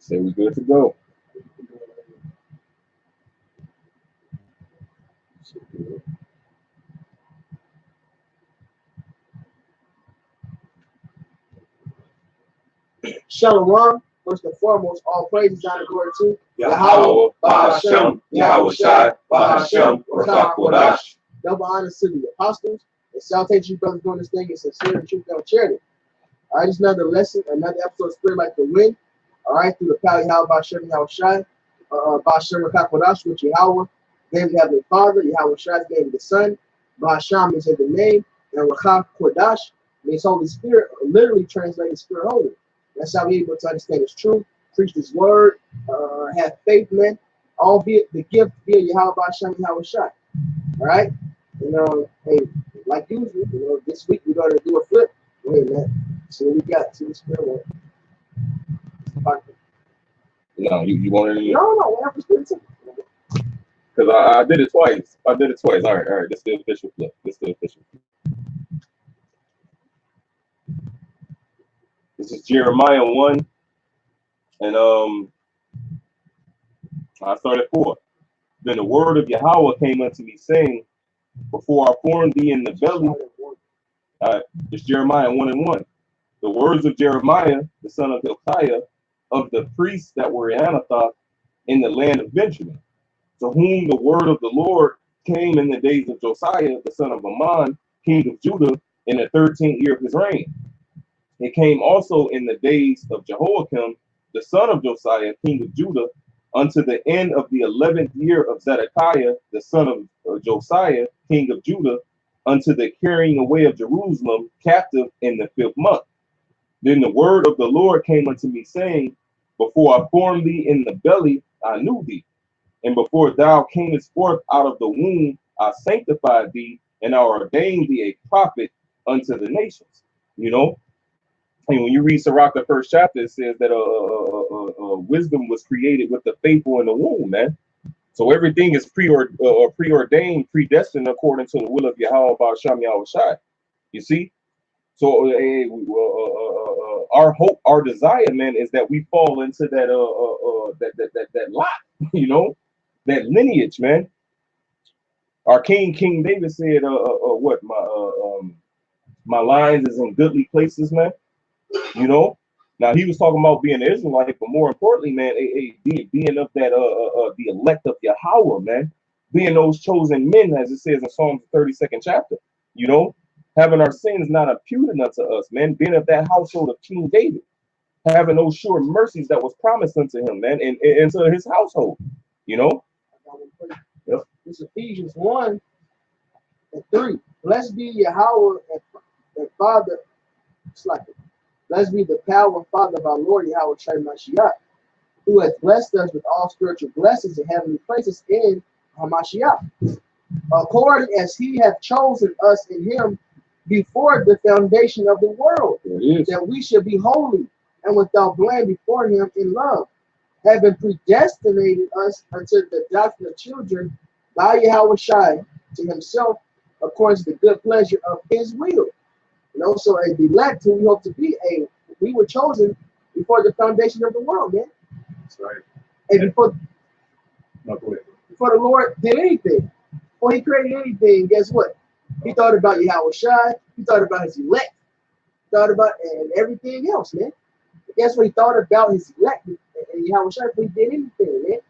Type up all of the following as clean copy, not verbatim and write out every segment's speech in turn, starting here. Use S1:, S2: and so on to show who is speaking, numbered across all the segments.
S1: Say we good to go.
S2: Shalom. First and foremost, all praises, honor, glory to
S1: Yahweh, Bahashem, Yahweh Shai, Bahashem, Rakah Kodash.
S2: Double honors to the apostles. And salutations, you brothers doing this thing in sincere and truth and charity. All right, it's another lesson, another episode of Spirit Like the Wind. All right, through the power of Yahweh, Bahashem, Yahweh Shai, Bahashem, Rakah Kodash, which Yahweh gave the Heavenly Father, Yahweh Shai gave the Son, Bahashem means the name, and Rakah Kodash means Holy Spirit, literally translated Spirit Holy. That's how we're able to understand His truth, preach His word, have faith, man. Albeit the gift via Yahweh Hashem Yahweh Shai. All right? Hey, like usual, this week we're going to do a flip. Wait, man. See what we got. See what's going on.
S1: No, you want it?
S2: No, what happened to
S1: because I did it twice. All right. This is the official flip. This is Jeremiah 1, and I started 4. Then the word of Yahweh came unto me, saying, before I formed thee in the belly. It's Jeremiah 1:1. The words of Jeremiah, the son of Hilkiah, of the priests that were in Anathoth in the land of Benjamin, to whom the word of the Lord came in the days of Josiah, the son of Ammon, king of Judah, in the 13th year of his reign. It came also in the days of Jehoiakim, the son of Josiah, king of Judah, unto the end of the 11th year of Zedekiah, the son of Josiah, king of Judah, unto the carrying away of Jerusalem captive in the 5th month. Then the word of the Lord came unto me, saying, before I formed thee in the belly, I knew thee. And before thou camest forth out of the womb, I sanctified thee, and I ordained thee a prophet unto the nations. And when you read Sirach, the 1st chapter, it says that wisdom was created with the faithful in the womb, man. So everything is preordained, predestined according to the will of Yahweh, Bahashem, Yahweh Shai. You see? So our hope, our desire, man, is that we fall into that lot, that lineage, man. Our King David said, my lines is in goodly places, man. Now he was talking about being an Israelite, but more importantly, man, being of that the elect of Yahweh, man, being those chosen men, as it says in Psalms 32nd chapter, having our sins not imputed unto us, man, being of that household of King David, having those sure mercies that was promised unto him, man, and into his household, Yep.
S2: It's Ephesians 1:3. Blessed be Yahweh and Father. It's like it. Blessed be the power and Father of our Lord Yahweh Shai Mashiach, who has blessed us with all spiritual blessings in heavenly places in Hamashiach, according as He hath chosen us in Him before the foundation of the world, that we should be holy and without blame before Him in love, having predestinated us unto the adoption of children by Yahweh Shai to Himself, according to the good pleasure of His will. So a elect who we hope to be, we were chosen before the foundation of the world, man.
S1: That's right.
S2: And before the Lord did anything, before He created anything, guess what? He thought about Yahweh Shai, He thought about His elect, thought about and everything else, man. Guess what? He thought about His elect and Yahweh Shai before He did anything, man.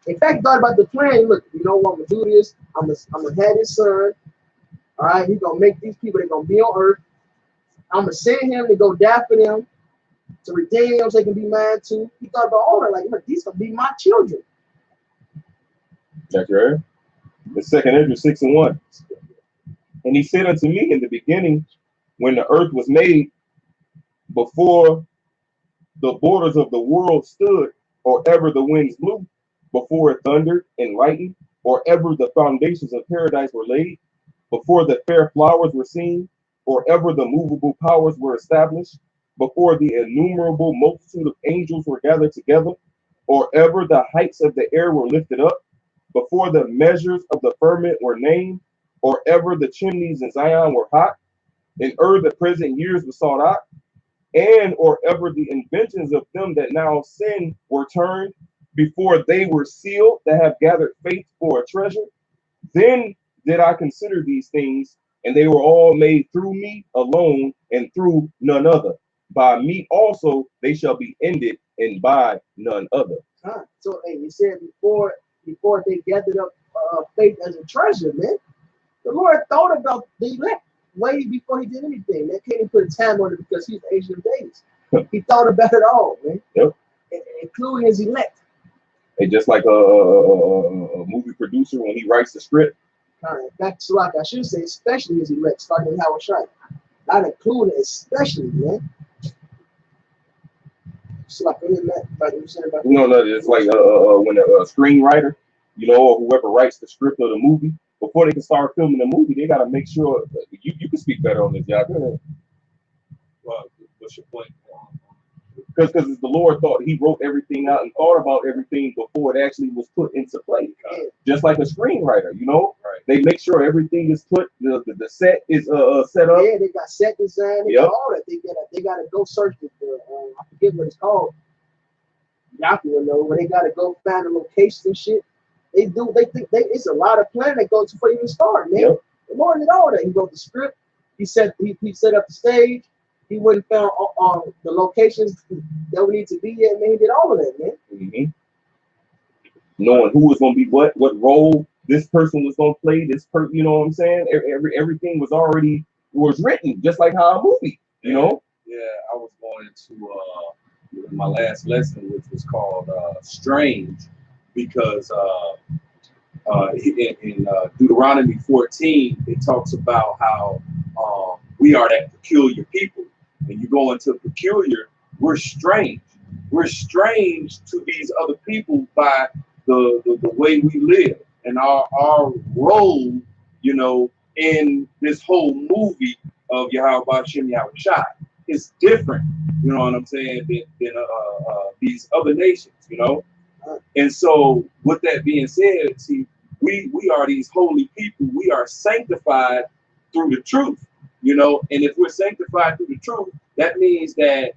S2: In fact, he thought about the plan. Look, I'm gonna do this. I'm gonna have His Son. All right, He's gonna make these people. They're gonna be on earth. I'm gonna send Him to go die for them, to redeem them so they can be mine too. He thought about all that. Like, look, these gonna be my children.
S1: That's right. The 2nd Ezra 6:1. And He said unto me in the beginning, when the earth was made, before the borders of the world stood, or ever the winds blew, before it thundered and lightened, or ever the foundations of paradise were laid, before the fair flowers were seen, or ever the movable powers were established, before the innumerable multitude of angels were gathered together, or ever the heights of the air were lifted up, before the measures of the firmament were named, or ever the chimneys in Zion were hot, and the present years were sought out, and or ever the inventions of them that now sin were turned, before they were sealed that have gathered faith for a treasure. Then did I consider these things, and they were all made through me alone, and through none other. By me also they shall be ended, and by none other.
S2: So, hey, you said before they gathered up faith as a treasure, man. The Lord thought about the elect way before he did anything. Man, can't even put a time on it because he's the Ancient of Days. He thought about it all, man.
S1: Yep.
S2: Including his elect.
S1: And just like a movie producer when he writes the script.
S2: In fact, so like I should say, especially his elect, starting with Howard Shine. Not including, especially, man. So like, like you said about
S1: no, it's like when a screenwriter, or whoever writes the script of the movie, before they can start filming the movie, they got to make sure that you can speak better on this, y'all.
S3: Well, what's your point?
S1: Because the Lord thought he wrote everything out and thought about everything before it actually was put into play. Just like a screenwriter,
S3: Right.
S1: They make sure everything is put, the set is set up.
S2: Yeah, they got set design, they got all that. They gotta go search the I forget what it's called. Y'all will know, but they gotta go find the location and shit. They think it's a lot of planning that goes before you even start, man.
S1: Yep.
S2: More than all that, he wrote the script, he set up the stage. He went and found on the locations that we need to be at, man. He did all of that, man.
S1: Mm-hmm. Knowing who was going to be what role this person was going to play, you know what I'm saying? Everything was already written, just like how a movie, you know?
S3: Yeah, I was going into my last lesson, which was called Strange, because in Deuteronomy 14, it talks about how we are that peculiar people. And you go into peculiar, we're strange. We're strange to these other people by the way we live and our role, in this whole movie of Yahweh Hashem Yahweh Shai is different, you know what I'm saying, than these other nations, And so with that being said, see, we are these holy people. We are sanctified through the truth. And if we're sanctified through the truth, that means that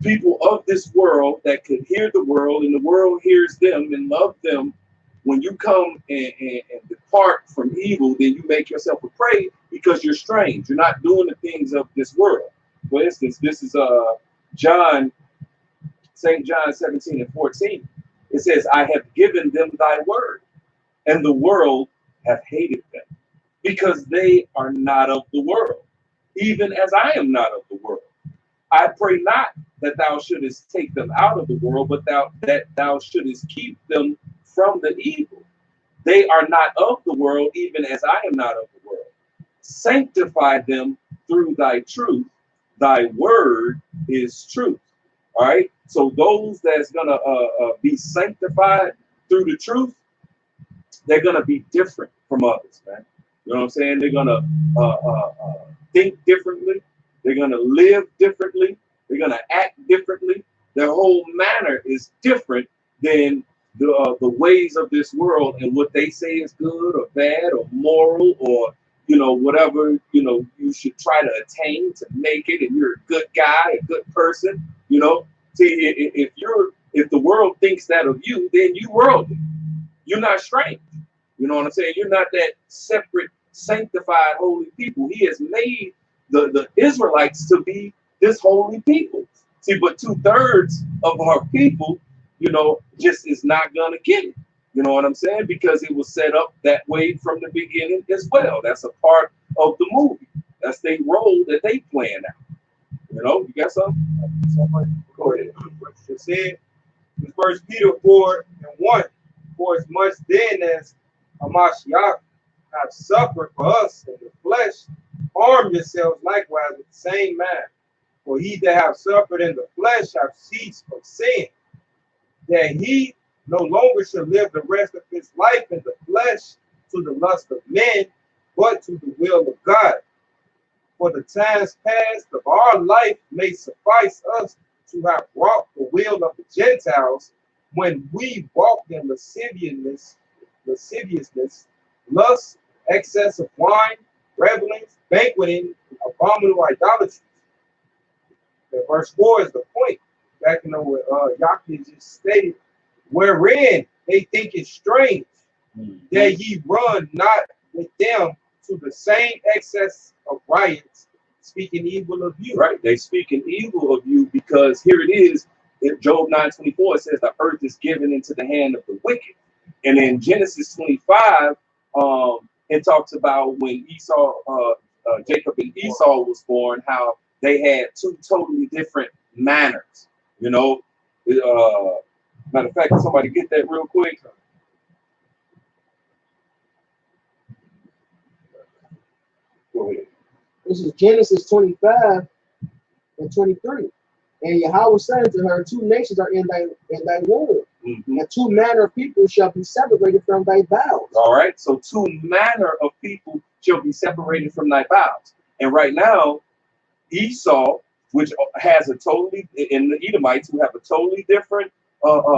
S3: people of this world that could hear the world and the world hears them and love them, when you come and depart from evil, then you make yourself a prey because you're strange. You're not doing the things of this world. For instance, this is St. John 17:14. It says, I have given them thy word, and the world hath hated them, because they are not of the world, even as I am not of the world. I pray not that thou shouldest take them out of the world, but that thou shouldest keep them from the evil. They are not of the world, even as I am not of the world. Sanctify them through thy truth. Thy word is truth. All right. So those that's gonna be sanctified through the truth, they're gonna be different from others, man. You know what I'm saying? They're gonna think differently. They're gonna live differently. They're gonna act differently. Their whole manner is different than the ways of this world and what they say is good or bad or moral or whatever you should try to attain to make it, and you're a good guy, a good person. See, if the world thinks that of you, then you worldly. You're not strange. You know what I'm saying? You're not that separate, sanctified, holy people. He has made the Israelites to be this holy people. See, but 2/3 of our people, just is not gonna get it. You know what I'm saying? Because it was set up that way from the beginning as well. That's a part of the movie. That's their role that they playing out. You got something?
S4: Somebody go ahead. What you said. First Peter 4:1. For as much then as Hamashiach have suffered for us in the flesh, arm yourselves likewise with the same mind. For he that have suffered in the flesh have ceased from sin, that he no longer shall live the rest of his life in the flesh to the lust of men, but to the will of God. For the times past of our life may suffice us to have wrought the will of the Gentiles, when we walked in lasciviousness, lust, excess of wine, revelings, banqueting, abominable idolatries. And verse 4 is the point. Backing up what Yaki just stated, wherein they think it strange that ye run not with them to the same excess of riots, speaking evil of you.
S3: Right. They speaking evil of you because here it is. In Job 9:24, it says the earth is given into the hand of the wicked. And in Genesis 25, it talks about when Jacob and Esau was born, how they had two totally different manners. You know, matter of fact, can somebody get that real quick? Go ahead.
S2: This is Genesis 25 and 23. And Yahweh said to her, two nations are in thy womb, and two manner of people shall be separated from thy bowels.
S3: All right, so two manner of people shall be separated from thy bowels. And right now, Esau, which has a totally, in the Edomites, who have a totally different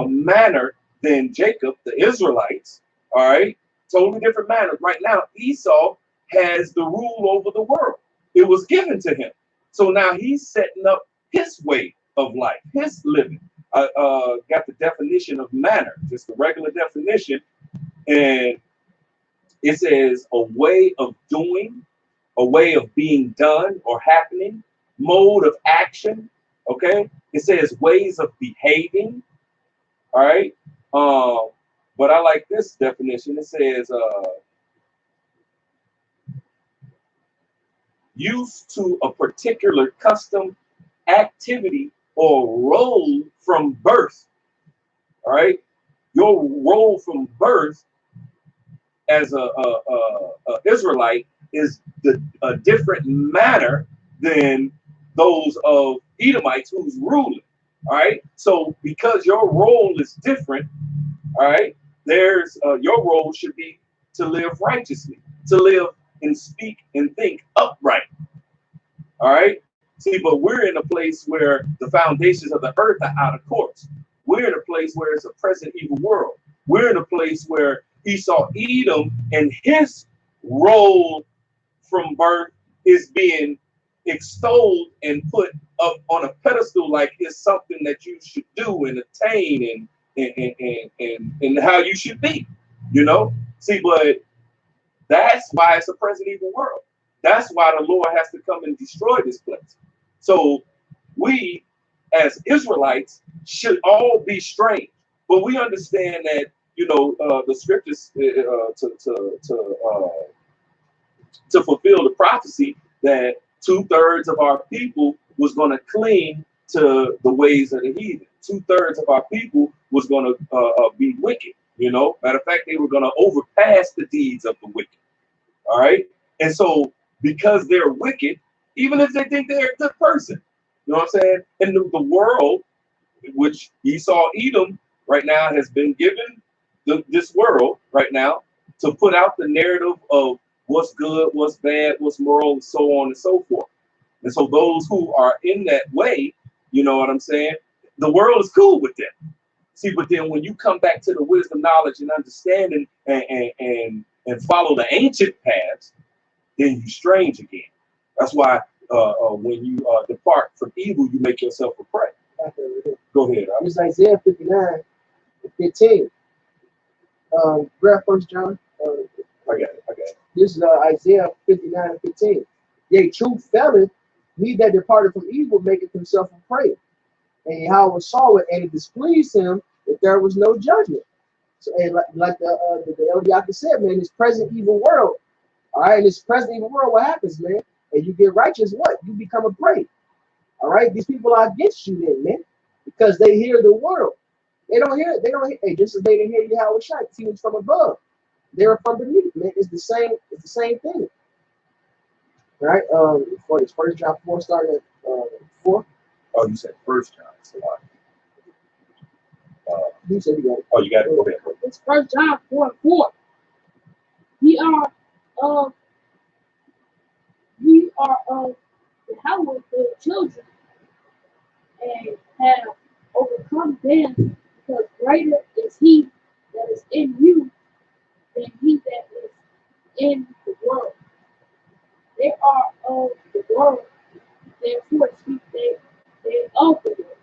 S3: manner than Jacob, the Israelites, all right, totally different manner. Right now, Esau has the rule over the world. It was given to him. So now he's setting up his way of life, his living. Got the definition of manner, just the regular definition. And it says a way of doing, a way of being done or happening, mode of action. Okay. It says ways of behaving. All right. But I like this definition. It says used to a particular custom, activity, or role from birth. All right, your role from birth as a Israelite is a different manner than those of Edomites who's ruling. All right, so because your role is different, all right, there's your role should be to live righteously, to live and speak and think upright. All right. See, but we're in a place where the foundations of the earth are out of course. We're in a place where it's a present evil world. We're in a place where Esau, Edom, and his role from birth is being extolled and put up on a pedestal like it's something that you should do and attain and how you should be. You know? See, but that's why it's a present evil world. That's why the Lord has to come and destroy this place. So we, as Israelites, should all be strange. But we understand that, you know, the scriptures to fulfill the prophecy that 2/3 of our people was going to cling to the ways of the heathen. 2/3 of our people was going to be wicked. You know, matter of fact, they were going to overpass the deeds of the wicked. All right. And so because they're wicked, even if they think they're a good person, you know what I'm saying? And the world, which Esau, Edom, right now has been given this world right now to put out the narrative of what's good, what's bad, what's moral, and so on and so forth. And so those who are in that way, you know what I'm saying? The world is cool with them. See, but then when you come back to the wisdom, knowledge, and understanding and follow the ancient paths, then you strange again. That's why when you depart from evil, you make yourself a prey. Go ahead.
S2: It's Isaiah 59 and 15. Grab 1 John.
S3: I got it.
S2: This is Isaiah 59 and 15. Yea, true felon, he that departed from evil maketh himself a prey. And Yahweh saw it, and it displeased him that there was no judgment. So, and like the Elder Yaka said, man, this present evil world. All right, in this present evil world, what happens, man? And you get righteous, what? You become a prey. All right, these people are against you, then, man, because they hear the world. They don't hear it. They don't hear. Hey, just as they didn't hear Yahweh Shai, he was from above. They were from beneath, man. It's the same. It's the same thing. All right. For this 1 John 4, starting at 4.
S3: Oh, you said 1 John. So
S2: You said you got it.
S3: oh, you got it. Go ahead.
S5: It's 1 John 4:4. We are Howard the children and have overcome them, because greater is he that is in you than he that is in the world. They are of the world, therefore speak they they of the world.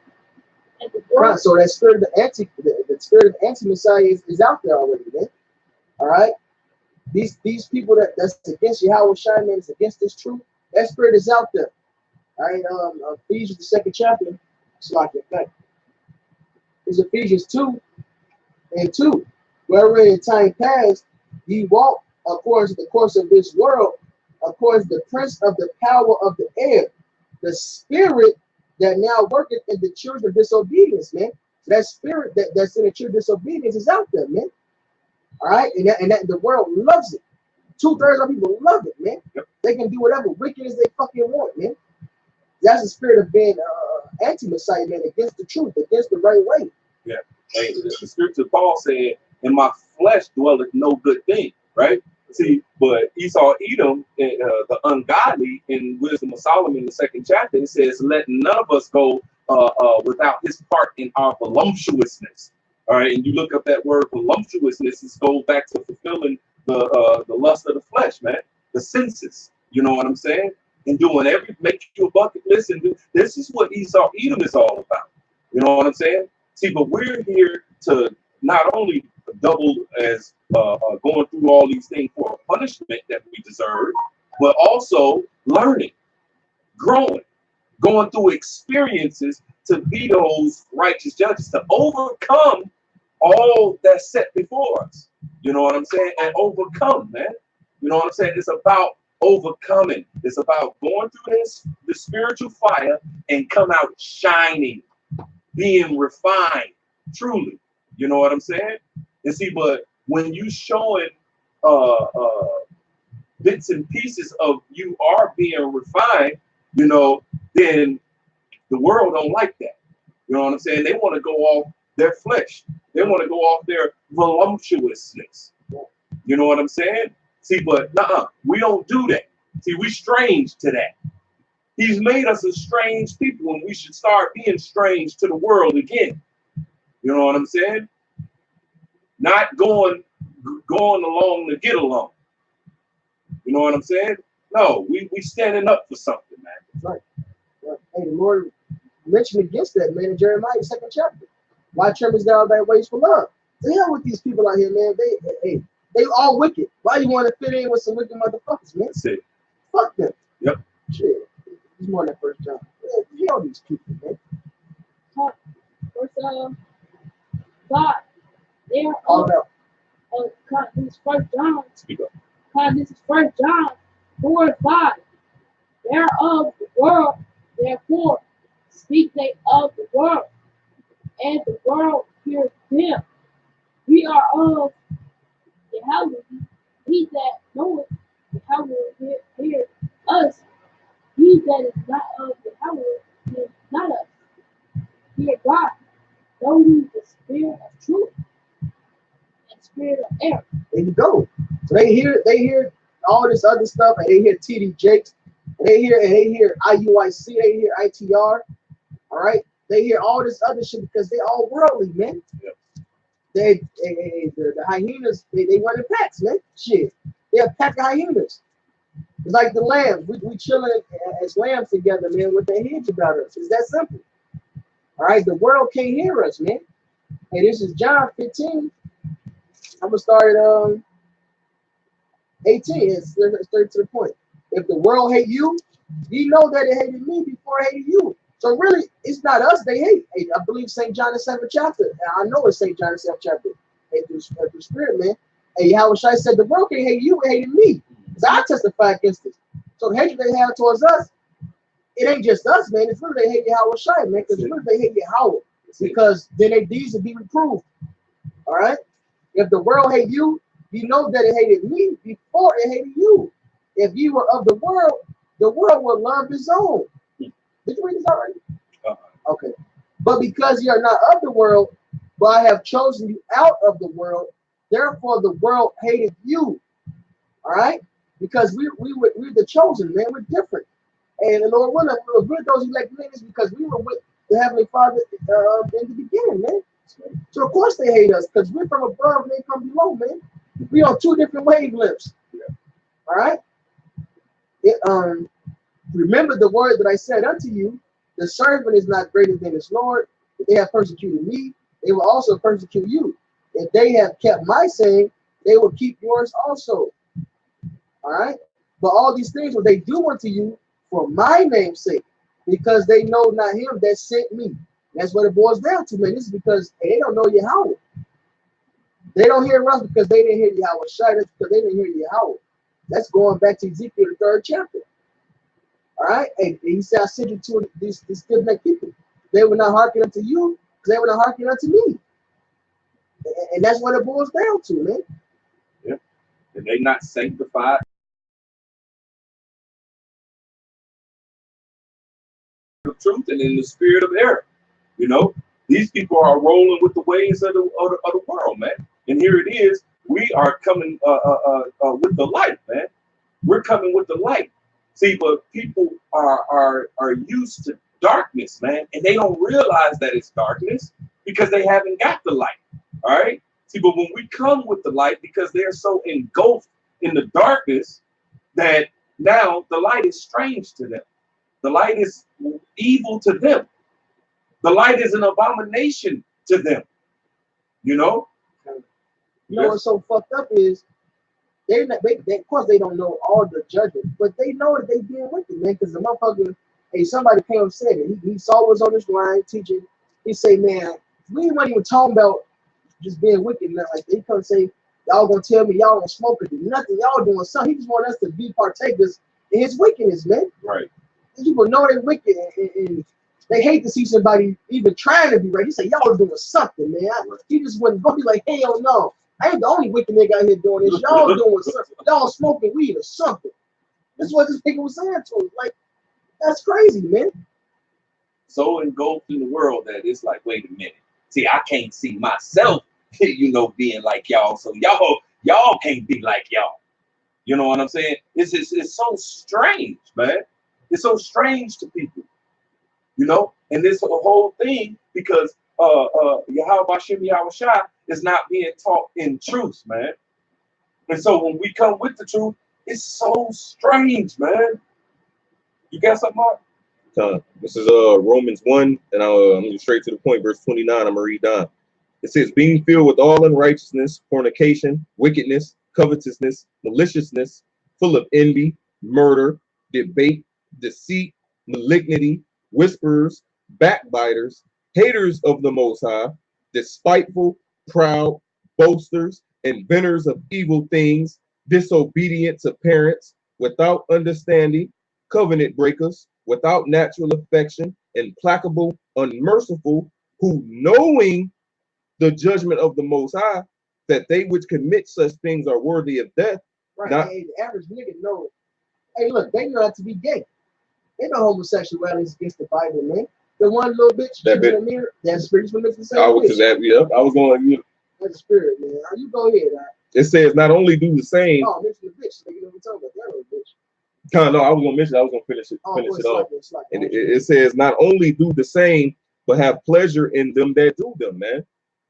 S5: And the
S2: Right.
S5: world,
S2: So that spirit of the spirit of anti-Messiah is out there already, man. All right. These people that's against Yahweh Shai, man, is against this truth. That spirit is out there. All right. Ephesians the 2nd chapter. It's like that. It's Ephesians 2:2. Wherein in time past ye walk according to the course of this world, according to the prince of the power of the air, the spirit that now worketh in the children of disobedience, man. That spirit that's in the children of disobedience is out there, man. All right, and that the world loves it. 2/3 of people love it, man.
S3: Yep.
S2: They can do whatever wicked as they fucking want, man. That's the spirit of being anti-Messiah, man, against the truth, against the right way.
S3: Yeah. Hey, the scripture Paul said, "In my flesh dwelleth no good thing." Right? See, but Esau, Edom, the ungodly, in Wisdom of Solomon, the 2nd chapter, it says, "Let none of us go without his part in our voluptuousness." All right, and you look up that word voluptuousness, it goes back to fulfilling the lust of the flesh, man, the senses. You know what I'm saying? And doing make you a bucket list and do this is what Esau, Edom is all about. You know what I'm saying? See, but we're here to not only double as going through all these things for a punishment that we deserve, but also learning, growing, going through experiences to be those righteous judges, to overcome all that's set before us. You know what I'm saying? And overcome, man. You know what I'm saying? It's about overcoming. It's about going through the spiritual fire and come out shining, being refined, truly. You know what I'm saying? And see, but when you showing bits and pieces of you are being refined, you know, then the world don't like that. You know what I'm saying? They want to go off their flesh. They want to go off their voluptuousness. You know what I'm saying? See, but we don't do that. See, we strange to that. He's made us a strange people, and we should start being strange to the world again. You know what I'm saying? Not going along to get along. You know what I'm saying? No, we standing up for something, man.
S2: That's right. Yeah. Hey, the Lord mentioned against that, man, in Jeremiah 2nd chapter. Why trembles thou thy ways for love? The hell with these people out here, man. They all wicked. Why you want to fit in with some wicked motherfuckers, man?
S3: That's it.
S2: Fuck them.
S3: Yep.
S2: Shit. He's more than 1 John. Man, hell these people, man.
S5: Verse 5. They are
S2: All about.
S5: God, this is 1 John.
S3: Speak up.
S5: God, this is 1 John 4:5. They are of the world, therefore speak they of the world, and the world hears them. We are of Yahweh. He that knoweth Yahweh hears us. He that is not of Yahweh is not us. Hear God, though he is the spirit of truth and spirit of error.
S2: There you go. So they hear all this other stuff, and they hear TD Jakes, and they hear IUIC, they hear ITR. All right, they hear all this other shit because they all worldly, man.
S3: Yep.
S2: The hyenas, they run in packs, man. Shit, they're a pack of hyenas. It's like the lambs. We chilling as lambs together, man, with their heads about us. It's that simple. All right, the world can't hear us, man. Hey, this is John 15. I'm gonna start at 18. It's straight to the point. If the world hate you, you know that it hated me before it hated you. So really, it's not us they hate. Hey, I believe St. John the 7th chapter. I know it's St. John the 7th chapter. Hey, through the Spirit, man. Hey, Yahweh Shai said the world can't hate you, it hated me. Because I testify against this. So the hatred they have towards us, it ain't just us, man. It's really they hate Yahweh Shai, man. Because really they hate Yahweh. Because then their deeds will be reproved. All right? If the world hate you, you know that it hated me before it hated you. If you were of the world will love his own. Did you read this already? Okay. But because you are not of the world, but I have chosen you out of the world, therefore the world hated you. All right? Because we're the chosen, man. We're different. And the Lord willing, we're those elect men because we were with the Heavenly Father in the beginning, man. So of course they hate us because we're from above and they come below, man. We on 2 different wavelengths. Yeah. All right? Remember the word that I said unto you, The servant is not greater than his Lord. If they have persecuted me, they will also persecute you. If they have kept my saying, they will keep yours also. All right? But all these things will they do unto you for my name's sake, because they know not him that sent me. That's what it boils down to, man. This is because they don't know Yahweh. They don't hear us because they didn't hear Yahweh. That's because they didn't hear Yahweh. That's going back to Ezekiel, the 3rd chapter. All right? And he said, I sent you to these stiff-necked people. They will not hearken unto you, because they will not hearken unto me. And that's what it boils down to, man.
S3: Yeah. And they not sanctified. The truth and in the spirit of error. You know, these people are rolling with the ways of the world, man. And here it is. We are coming with the light, man. We're coming with the light. See, but people are used to darkness, man, and they don't realize that it's darkness because they haven't got the light. All right. See, but when we come with the light, because they're so engulfed in the darkness that now the light is strange to them. The light is evil to them. The light is an abomination to them. You know?
S2: You know what's so fucked up is they of course they don't know all the judgment, but they know that they being wicked, man. Because the motherfucker, hey, somebody came and said it. He saw us on this line teaching. He say, man, we weren't even talking about just being wicked. Man. Like they come say, y'all gonna tell me y'all don't smoke or do nothing. Y'all doing something. He just want us to be partakers in his wickedness, man.
S3: Right.
S2: These people know they're wicked and they hate to see somebody even trying to be right. He say, y'all doing something, man. He just wouldn't go be like, hell no. I ain't the only wicked nigga out here doing this. Y'all doing something. Y'all smoking weed or something. This is what this nigga was saying to him. Like, that's crazy, man.
S3: So engulfed in the world that it's like, wait a minute. See, I can't see myself, you know, being like y'all. So y'all can't be like y'all. You know what I'm saying? It's so strange, man. It's so strange to people. You know, and this whole thing because Yahweh Bashem Yahweh Shai is not being taught in truth, man. And so when we come with the truth, it's so strange, man. You got something, Mark?
S1: This is Romans 1, and I'm going straight to the point, verse 29. I'm going to read down. It says, being filled with all unrighteousness, fornication, wickedness, covetousness, maliciousness, full of envy, murder, debate, deceit, malignity, whisperers, backbiters, haters of the Most High, despiteful, proud, boasters, inventors of evil things, disobedient to parents, without understanding, covenant breakers, without natural affection, implacable, unmerciful, who knowing the judgment of the Most High, that they which commit such things are worthy of death.
S2: Right.
S1: Not,
S2: hey, the average nigga know. Hey, look, they know not to be gay. They know homosexuality is against the Bible, man. The one little bitch in the mirror, that spiritual makes the same.
S1: I was going.
S2: That's the spirit, man. You go ahead.
S1: It says not only do the same.
S2: Oh, mention the bitch. Nigga, never talk about that little bitch.
S1: No, I was gonna mention. I was gonna finish it off. And it says not only do the same, but have pleasure in them that do them, man.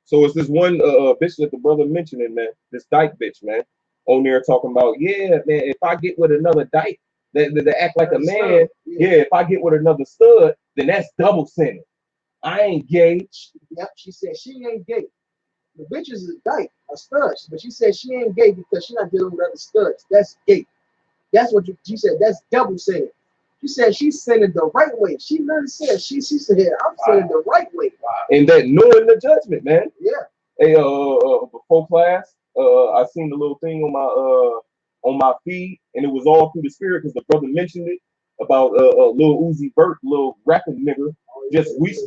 S1: So it's this one bitch that the brother mentioning, man. This dyke bitch, man. On there talking about, yeah, man. If I get with another dyke that act like a man, yeah. If I get with another stud, then that's double sinning. I ain't gay.
S2: Yep, she said she ain't gay. The bitch is a dyke, a stud, but she said she ain't gay because she's not dealing with other studs. That's gay. That's what she said. That's double sinning. She said she's sinning the right way. She literally said she said I'm sinning the right way.
S1: And that knowing the judgment, man.
S2: Yeah.
S1: Hey, before class, I seen the little thing on my feed, and it was all through the spirit because the brother mentioned it about Lil Uzi Vert, little rapping nigga,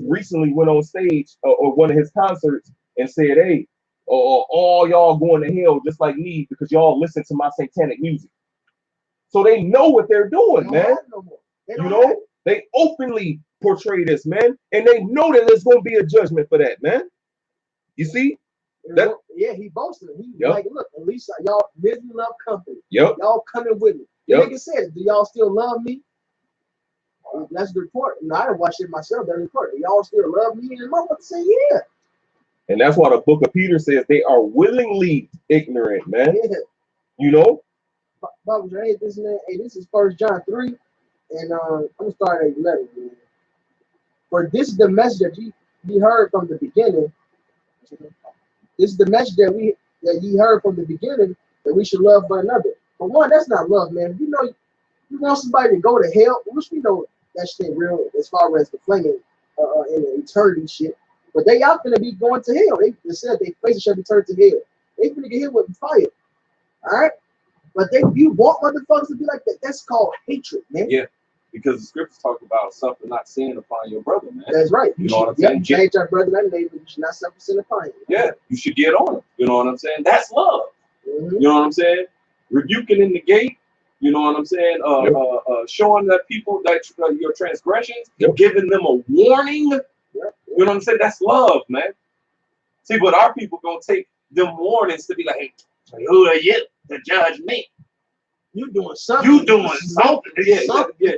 S1: recently went on stage or one of his concerts and said, "Hey, all y'all going to hell just like me because y'all listen to my satanic music." So they know what they're doing, man. You know, they openly portray this, man, and they know that there's going to be a judgment for that, man. You see?
S2: Yeah, he boasted. He like, look, at least y'all Disney love company.
S1: Yep.
S2: Y'all coming with me. Yep. Nigga says, do y'all still love me? That's the report. And I didn't watch it myself. That report. Do y'all still love me? And the motherfucker say, yeah.
S1: And that's why the book of Peter says they are willingly ignorant, man. Yeah. You know?
S2: Bible, hey, this is 1 John 3, and I'm gonna start at 11, man. For this is the message that ye heard from the beginning. This is the message that ye heard from the beginning, that we should love one another. But one, that's not love, man. You know, you want somebody to go to hell, which we know that shit ain't real as far as the flaming in the eternity shit. But they out gonna be going to hell. They said they faces shall be turned to hell. They gonna get hit with fire. All right. But you want motherfuckers to be like that. That's called hatred, man.
S3: Yeah. Because the scriptures talk about something not sin upon your brother, man.
S2: That's right.
S3: You know what I'm saying?
S2: Change our brother and neighbor. You should not suffer sin upon him.
S3: Yeah, you should get on him. You know what I'm saying? That's love.
S2: Mm-hmm.
S3: You know what I'm saying? Rebuking in the gate. You know what I'm saying? Showing that people that your transgressions, giving them a warning. You know what I'm saying? That's love, man. See, but our people gonna take them warnings to be like, hey, who are you to judge me?
S2: You doing something.
S3: You doing something. Yeah, yeah.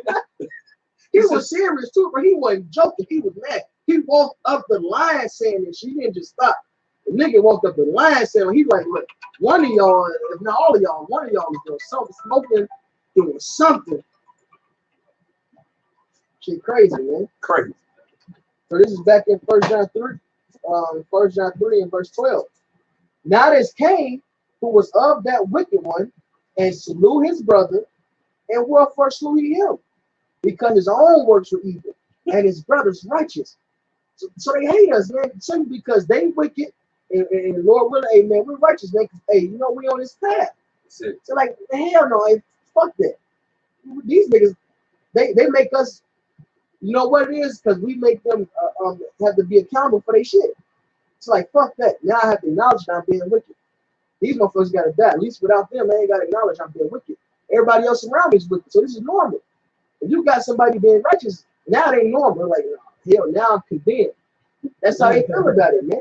S2: He was serious too, but he wasn't joking. He was mad. He walked up the line saying this. He didn't just stop. The nigga walked up the line saying, he like, look, one of y'all, if not all of y'all, one of y'all is doing something, smoking, doing something. Shit crazy, man.
S3: Crazy.
S2: So this is back in 1 John 3, 1 John 3 and verse 12. Now there's Cain, who was of that wicked one, and slew his brother, and wherefore slew he him? Because his own works were evil, and his brother's righteous. So they hate us, man, simply because they wicked, and Lord willing, hey, man, we're righteous, man. Hey, you know, we on this path. So like, hell no, hey, fuck that. These niggas, they make us, you know what it is? Because we make them have to be accountable for their shit. It's like, fuck that. Now I have to acknowledge that I'm being wicked. These motherfuckers got to die. At least without them, I ain't got to acknowledge I'm being wicked. Everybody else around me is wicked. So this is normal. If you got somebody being righteous, now it ain't normal. Like, hell, now I'm condemned. That's how they feel about it, man.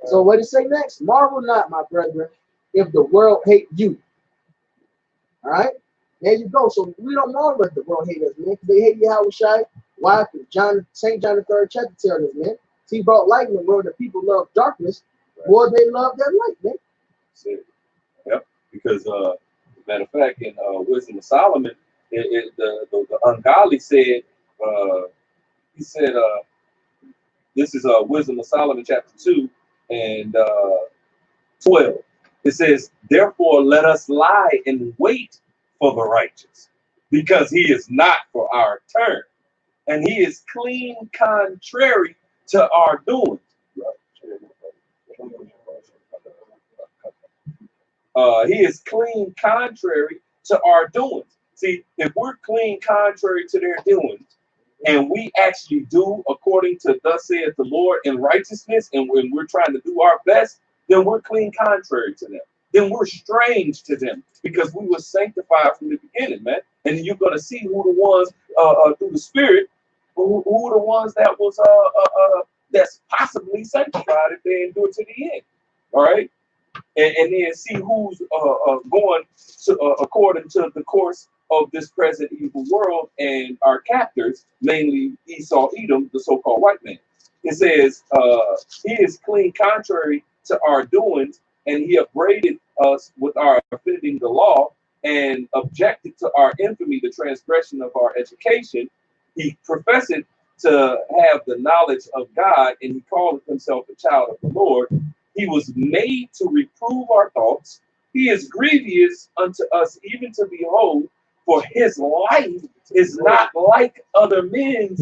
S2: So what it say next? Marvel not, my brethren, if the world hate you. All right? There you go. So we don't marvel if the world hate us, man. Because they hate Yahushua. Why? St. John the 3rd chapter tells us, man. He brought light in the world that people love darkness more they love that light, man.
S3: Yep. Because matter of fact, in Wisdom of Solomon, the ungodly said, he said, this is Wisdom of Solomon chapter 2 and 12. It says, therefore let us lie and wait for the righteous, because he is not for our turn, and he is clean contrary to our doings. He is clean contrary to our doings. See, if we're clean contrary to their doings, and we actually do according to thus saith the Lord in righteousness, and when we're trying to do our best, then we're clean contrary to them. Then we're strange to them, because we were sanctified from the beginning, man. And you're going to see who the ones through the Spirit, who the ones that was that's possibly sanctified if they endure to the end. All right. And then see who's going to according to the course of this present evil world and our captors, mainly Esau, Edom, the so-called white man. It says he is clean contrary to our doings, and he upbraided us with our offending the law, and objected to our infamy, the transgression of our education. He professed to have the knowledge of God, and he called himself a child of the Lord. He was made to reprove our thoughts. He is grievous unto us, even to behold, for his life is not like other men's.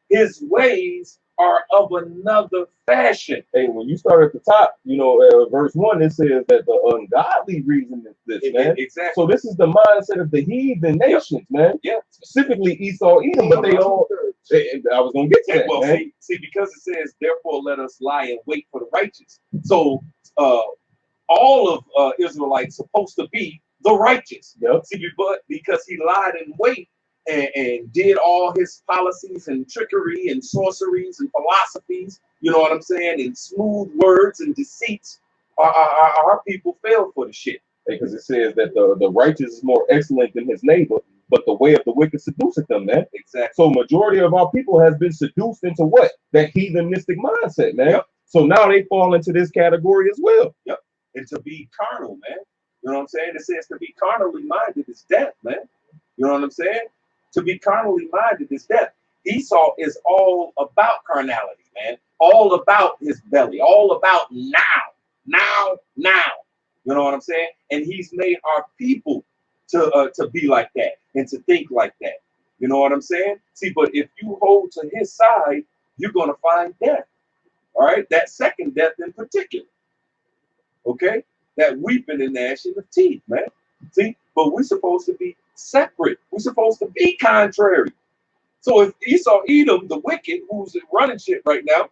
S3: His ways are of another fashion.
S1: Hey, when you start at the top, you know, verse 1, it says that the ungodly reason is this, man.
S3: Exactly.
S1: So this is the mindset of the heathen nations, man.
S3: Yeah.
S1: Specifically Esau, Edom, but they all. I was gonna get to that,
S3: well,
S1: man.
S3: see, because it says, therefore let us lie and wait for the righteous. So all of Israelites supposed to be the righteous.
S1: Yep.
S3: See, but because he lied and wait and did all his policies and trickery and sorceries and philosophies, you know what I'm saying, and smooth words and deceits, our people fell for the shit.
S1: Because it says that the righteous is more excellent than his neighbor, but the way of the wicked seduceth them, man.
S3: Exactly.
S1: So majority of our people has been seduced into what? That heathenistic mindset, man.
S3: Yep.
S1: So now they fall into this category as well.
S3: Yep. And to be carnal, man. You know what I'm saying? It says to be carnally minded is death, man. You know what I'm saying? To be carnally minded is death. Esau is all about carnality, man. All about his belly, all about now. You know what I'm saying? And he's made our people to be like that and to think like that. You know what I'm saying? See, but if you hold to his side, you're gonna find death. All right, that second death in particular. Okay, that weeping and gnashing of teeth, man. See, but we're supposed to be separate. We're supposed to be contrary. So if Esau Edom, the wicked, who's running shit right now,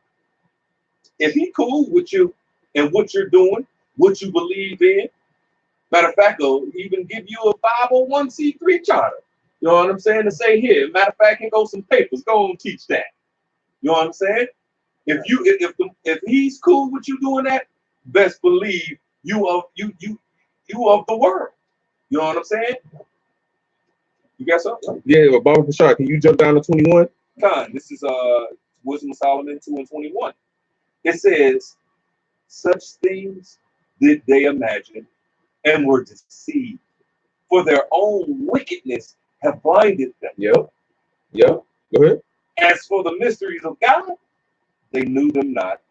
S3: if he cool with you and what you're doing, what you believe in, matter of fact, he'll even give you a 501c3 charter. You know what I'm saying? To say here, matter of fact, here go some papers. Go and teach that. You know what I'm saying? If he's cool with you doing that, best believe you of the world. You know what I'm saying? You got something?
S1: Yeah, but Baba Bashar, can you jump down to 21?
S3: This is Wisdom of Solomon 2 and 21. It says, such things did they imagine and were deceived, for their own wickedness have blinded them.
S1: Yep. Go ahead.
S3: As for the mysteries of God, they knew them not,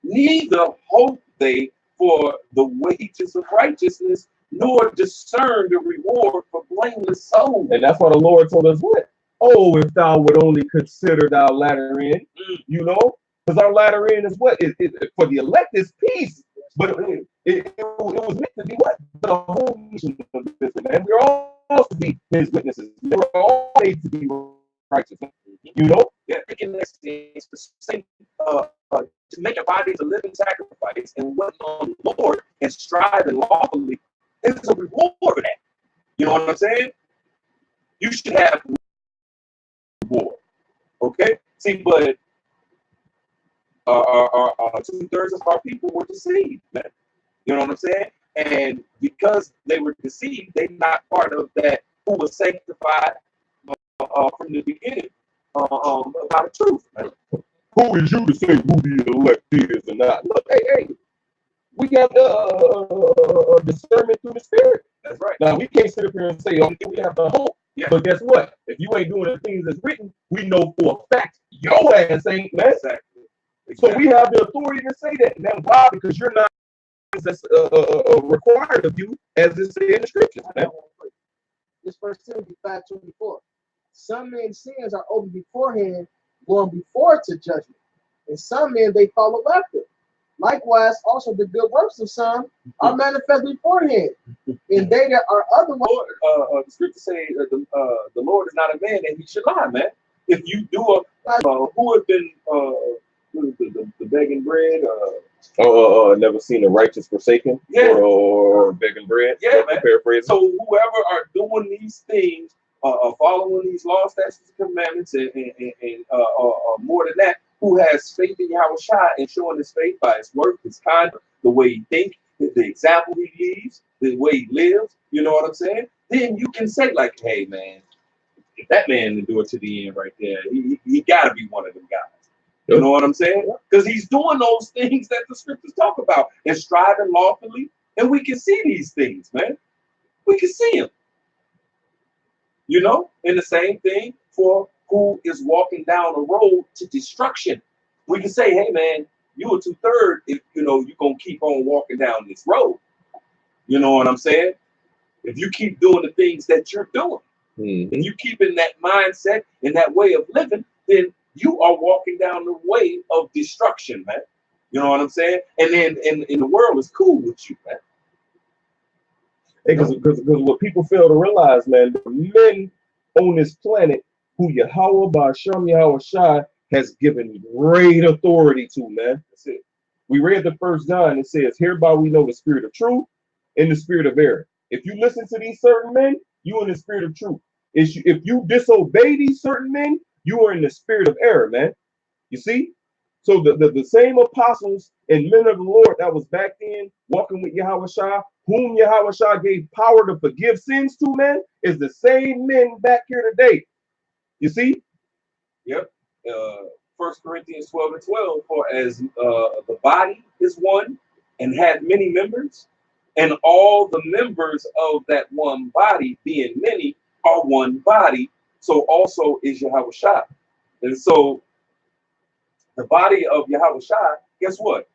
S3: neither hoped they for the wages of righteousness, nor discerned the reward for blameless souls.
S1: And that's why the Lord told us what? Oh, if thou would only consider thy latter end, you know, because our latter end is what? For the elect is peace. But it was meant to be what? The whole nation of Israel, man. We're all supposed to be his witnesses. We're all made to be righteous. You know?
S3: Yeah, thinking this is the same, to make your bodies a living sacrifice and wait on the Lord and striving lawfully. There's a reward for that. You know what I'm saying? You should have reward. Okay? See, but 2/3 of our people were deceived, man. You know what I'm saying? And because they were deceived, they're not part of that who was sanctified from the beginning about the truth, man.
S1: Who is you to say who the elect is or not? Look, hey, we got discernment through the Spirit.
S3: That's right.
S1: Now, we can't sit up here and say, oh, we have the hope.
S3: Yeah.
S1: But guess what? If you ain't doing the things that's written, we know for a fact your ass ain't, man.
S3: Exactly.
S1: So we have the authority to say that. Now, why? Because you're not as required of you as it says in the scriptures, man.
S2: This 1 Timothy 5:24. Some men's sins are open beforehand, going before to judgment, and some men they follow after. Likewise, also the good works of some are manifest beforehand, and they that are otherwise.
S3: The scriptures say the Lord is not a man that he should lie, man. If you do who have been the begging bread?
S1: Never seen a righteous forsaken, or begging bread.
S3: Yeah, man.
S1: Paraphrase.
S3: So whoever are doing these things, following these laws, statutes, and commandments, and more than that, who has faith in Yahushua and showing his faith by his work, his conduct, the way he thinks, the example he leaves, the way he lives, you know what I'm saying? Then you can say like, hey, man, if that man can do it to the end right there, he got to be one of them guys. You know what I'm saying? Because he's doing those things that the scriptures talk about and striving lawfully. And we can see these things, man. We can see them. You know? And the same thing for who is walking down a road to destruction. We can say, hey, man, you a 2/3 if, you know, you're going to keep on walking down this road. You know what I'm saying? If you keep doing the things that you're doing, and you keep in that mindset and that way of living, then you are walking down the way of destruction, man. You know what I'm saying? And then in the world is cool with you, man.
S1: Because what people fail to realize, man, the men on this planet who Yahweh Ba'Shem Yahushua has given great authority to, man. That's it. We read the first John, it says, hereby we know the spirit of truth and the spirit of error. If you listen to these certain men, you are in the spirit of truth. If you disobey these certain men, you are in the spirit of error, man. You see? So the same apostles and men of the Lord that was back then walking with Yahushua, whom Yahushua gave power to forgive sins to, man, is the same men back here today. You see?
S3: Yep. 1 Corinthians 12:12, for as the body is one and had many members, and all the members of that one body, being many, are one body, so also is Yahushua. And so the body of Yahweh Shai, guess what?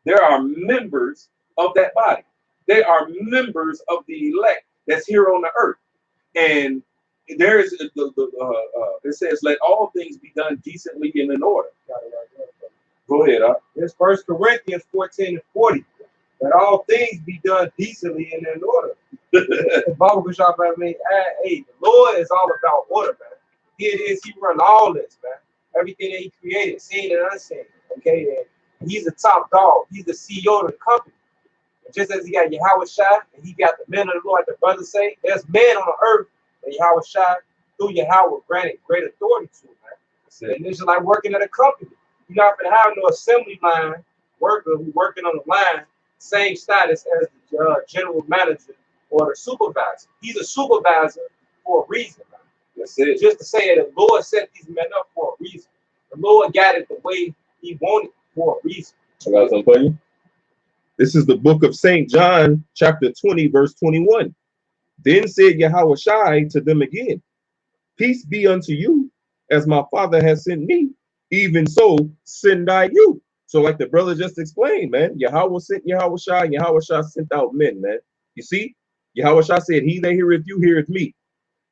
S3: There are members of that body. They are members of the elect that's here on the earth. And there is it says, let all things be done decently and in order. Go ahead.
S4: It's 1 Corinthians 14:40. Let all things be done decently and in order. The Bible Bishop, I mean, hey, the Lord is all about order, man. Here it is, he run all this, man. Everything that he created, seen and unseen. Okay, and he's the top dog. He's the CEO of the company. And just as he got Yahweh Shai, and he got the men of the Lord, like the brothers say, there's men on the earth that Yahweh Shai, through Yahweh, granted great authority to, man. And it's just like working at a company. You're not going to have no assembly line worker who working on the line, same status as the general manager or the supervisor. He's a supervisor for a reason, man.
S3: That's it.
S4: Just to say that the Lord set these men up for a reason. The Lord got it the way he wanted for a reason.
S1: I got something for you. This is the book of St. John, chapter 20, verse 21. Then said Yahweh Shai to them again, peace be unto you, as my Father has sent me, even so send I you. So like the brother just explained, man, Yahweh sent Yahweh Shai, and Yahweh Shai sent out men, man. You see, Yahweh Shai said, he that heareth you, heareth me.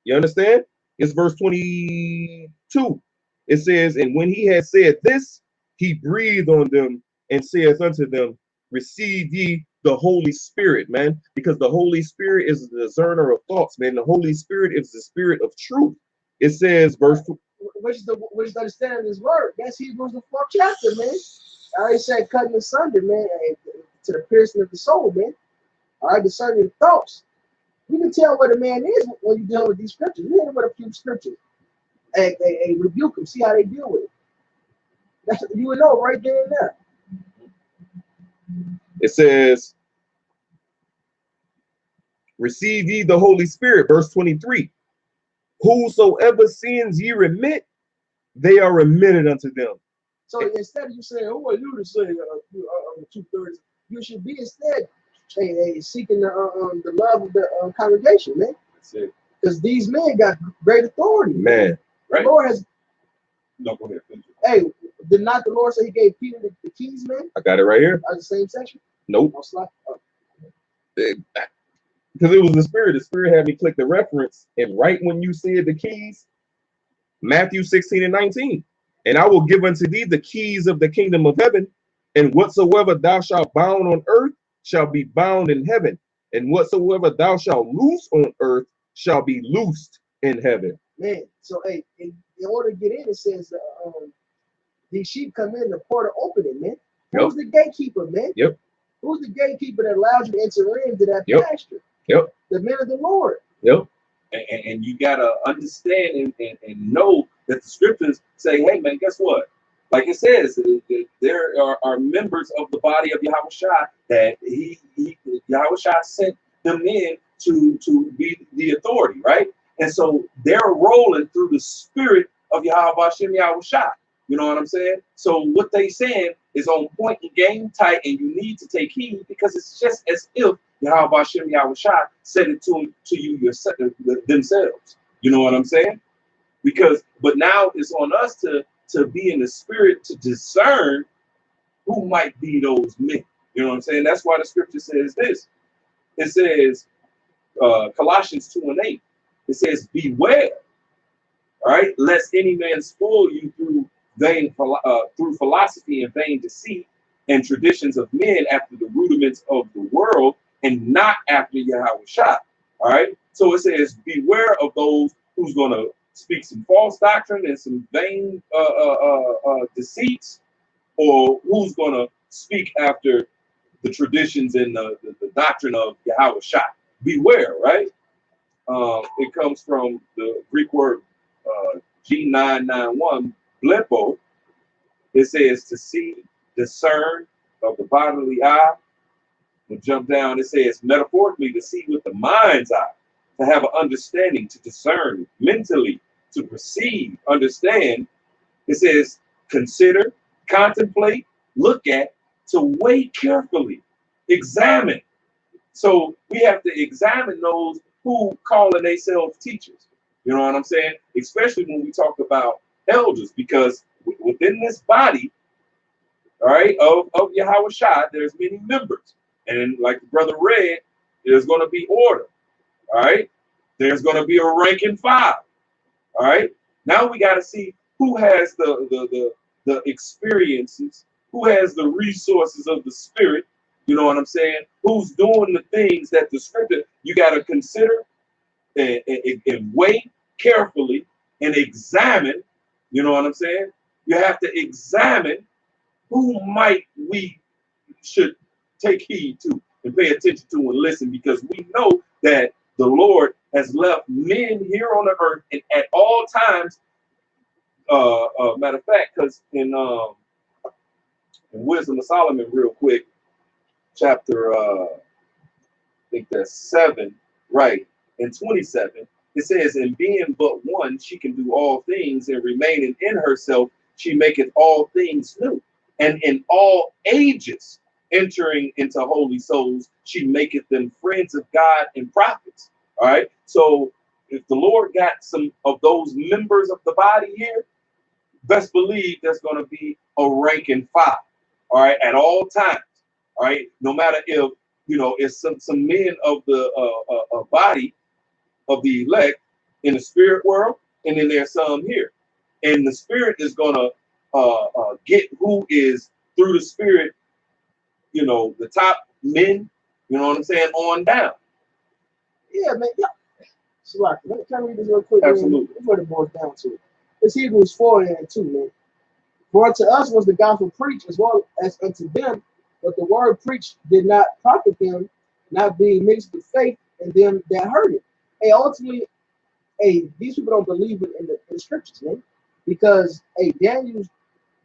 S1: You understand? It's verse 22. It says, and when he had said this, he breathed on them and saith unto them, receive ye the Holy Spirit, man, because the Holy Spirit is the discerner of thoughts, man. The Holy Spirit is the spirit of truth. It says, verse 2.
S2: Which is the understanding of this word. That's Hebrews the 4th chapter, man. I already said cutting asunder, man, to the piercing of the soul, man. All right, discerning the thoughts. You can tell what a man is when you're dealing with these scriptures. You hit him with a few scriptures and rebuke them, see how they deal with it. That's, you would know right there and there.
S1: It says, receive ye the Holy Spirit, verse 23. Whosoever sins ye remit, they are remitted unto them.
S2: So instead of you saying, who are you to say the 2/3, you should be instead seeking the love of the congregation, man.
S3: That's it.
S2: Because these men got great authority,
S1: Man.
S3: Right.
S2: The Lord has.
S3: No, go ahead.
S2: Hey, did not the Lord say he gave Peter the keys, man?
S1: I got it right here.
S2: Out of the same section?
S1: Nope. Because it was the Spirit. The Spirit had me click the reference, and right when you said the keys, Matthew 16:19, and I will give unto thee the keys of the kingdom of heaven, and whatsoever thou shalt bound on earth shall be bound in heaven, and whatsoever thou shalt loose on earth shall be loosed in heaven.
S2: Man, so hey, in order to get in, it says these sheep come in, the porter open it, man. Who's the gatekeeper, man?
S1: Yep.
S2: Who's the gatekeeper that allows you to enter into that pasture?
S1: Yep.
S2: The men of the Lord.
S1: Yep.
S3: And you gotta understand and know that the scriptures say, hey man, guess what? Like it says, there are members of the body of Yahweh Shai that Yahweh Shai sent them in to be the authority, right? And so they're rolling through the spirit of Yahweh Shem Yahweh Shai. You know what I'm saying? So what they saying is on point and game tight, and you need to take heed because it's just as if Yahweh Shem Yahweh Shai said it to you themselves. You know what I'm saying? But now it's on us to be in the spirit to discern who might be those men. You know what I'm saying? That's why the scripture says this. It says, Colossians 2:8. It says, beware, all right, lest any man spoil you through philosophy and vain deceit and traditions of men after the rudiments of the world and not after Yahweh Shai. All right. So it says, beware of those who's going to speak some false doctrine and some vain deceits, or who's going to speak after the traditions and the doctrine of Yahweh Shai. Beware, right? It comes from the Greek word G991, blepo. It says to see, discern of the bodily eye. We'll jump down. It says metaphorically to see with the mind's eye, to have an understanding, to discern mentally, to perceive, understand. It says consider, contemplate, look at, to weigh carefully, examine. So we have to examine those who calling themselves teachers. You know what I'm saying? Especially when we talk about elders, because within this body, all right, of Yahweh Shai, there's many members. And like the brother read, there's going to be order. All right. There's going to be a rank and file. All right. Now we got to see who has the experiences, who has the resources of the spirit. You know what I'm saying? Who's doing the things that the scripture you got to consider and weigh carefully and examine. You know what I'm saying? You have to examine who might we should take heed to and pay attention to and listen, because we know that the Lord has left men here on the earth and at all times. Matter of fact, because in Wisdom of Solomon, real quick, chapter I think that's 7, right, in 27, it says, "And being but one, she can do all things, and remaining in herself, she maketh all things new. And in all ages, entering into holy souls, she maketh them friends of God and prophets." All right. So if the Lord got some of those members of the body here, best believe there's going to be a rank and file. All right. At all times. All right. No matter if, you know, it's some men of the body of the elect in the spirit world, and then there's some here. And the spirit is going to get who is through the spirit, you know, the top men, you know what I'm saying, on down.
S2: Yeah, man. Yeah. So, like, can I read this real quick?
S3: Absolutely.
S2: That's what it boils down to. It's Hebrews 4 and 2, man. "For unto us was the gospel preached as well as unto them, but the word preached did not profit them, not being mixed with faith in them that heard it." Hey, ultimately, hey, these people don't believe in the scriptures, man. Because, hey, Daniel's,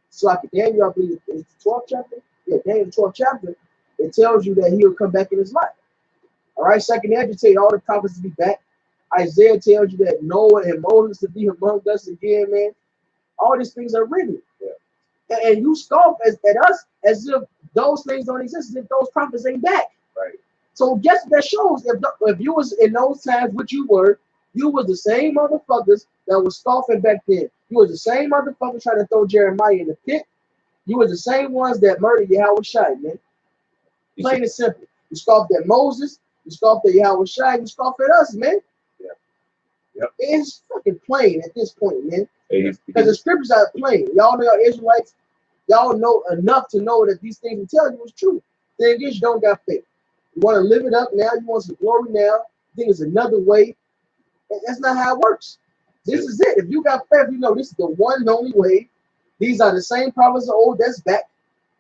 S2: so like Daniel, I believe it's the 12th chapter. Yeah, Daniel, the 12th chapter, it tells you that he'll come back in his life. All right, second Ezra tell you all the prophets to be back. Isaiah tells you that Noah and Moses to be among us again, man. All these things are written. Yeah. And you scoff at us as if those things don't exist, as if those prophets ain't back.
S3: Right.
S2: So guess what that shows? If you was in those times, which you was the same motherfuckers that was scoffing back then. You was the same motherfuckers trying to throw Jeremiah in the pit. You was the same ones that murdered Yahweh Shai, man. Plain and simple. You scoffed at Moses, you scoffed at Yahweh Shai, you scoffed at us, man. Yep. It's fucking plain at this point, man. Because the scriptures are plain. Y'all know, y'all Israelites, y'all know enough to know that these things we tell you is true. Thing is, you don't got faith. You want to live it up now. You want some glory now. I think it's another way. That's not how it works. This is it. If you got faith, you know this is the one and only way. These are the same prophets of old that's back.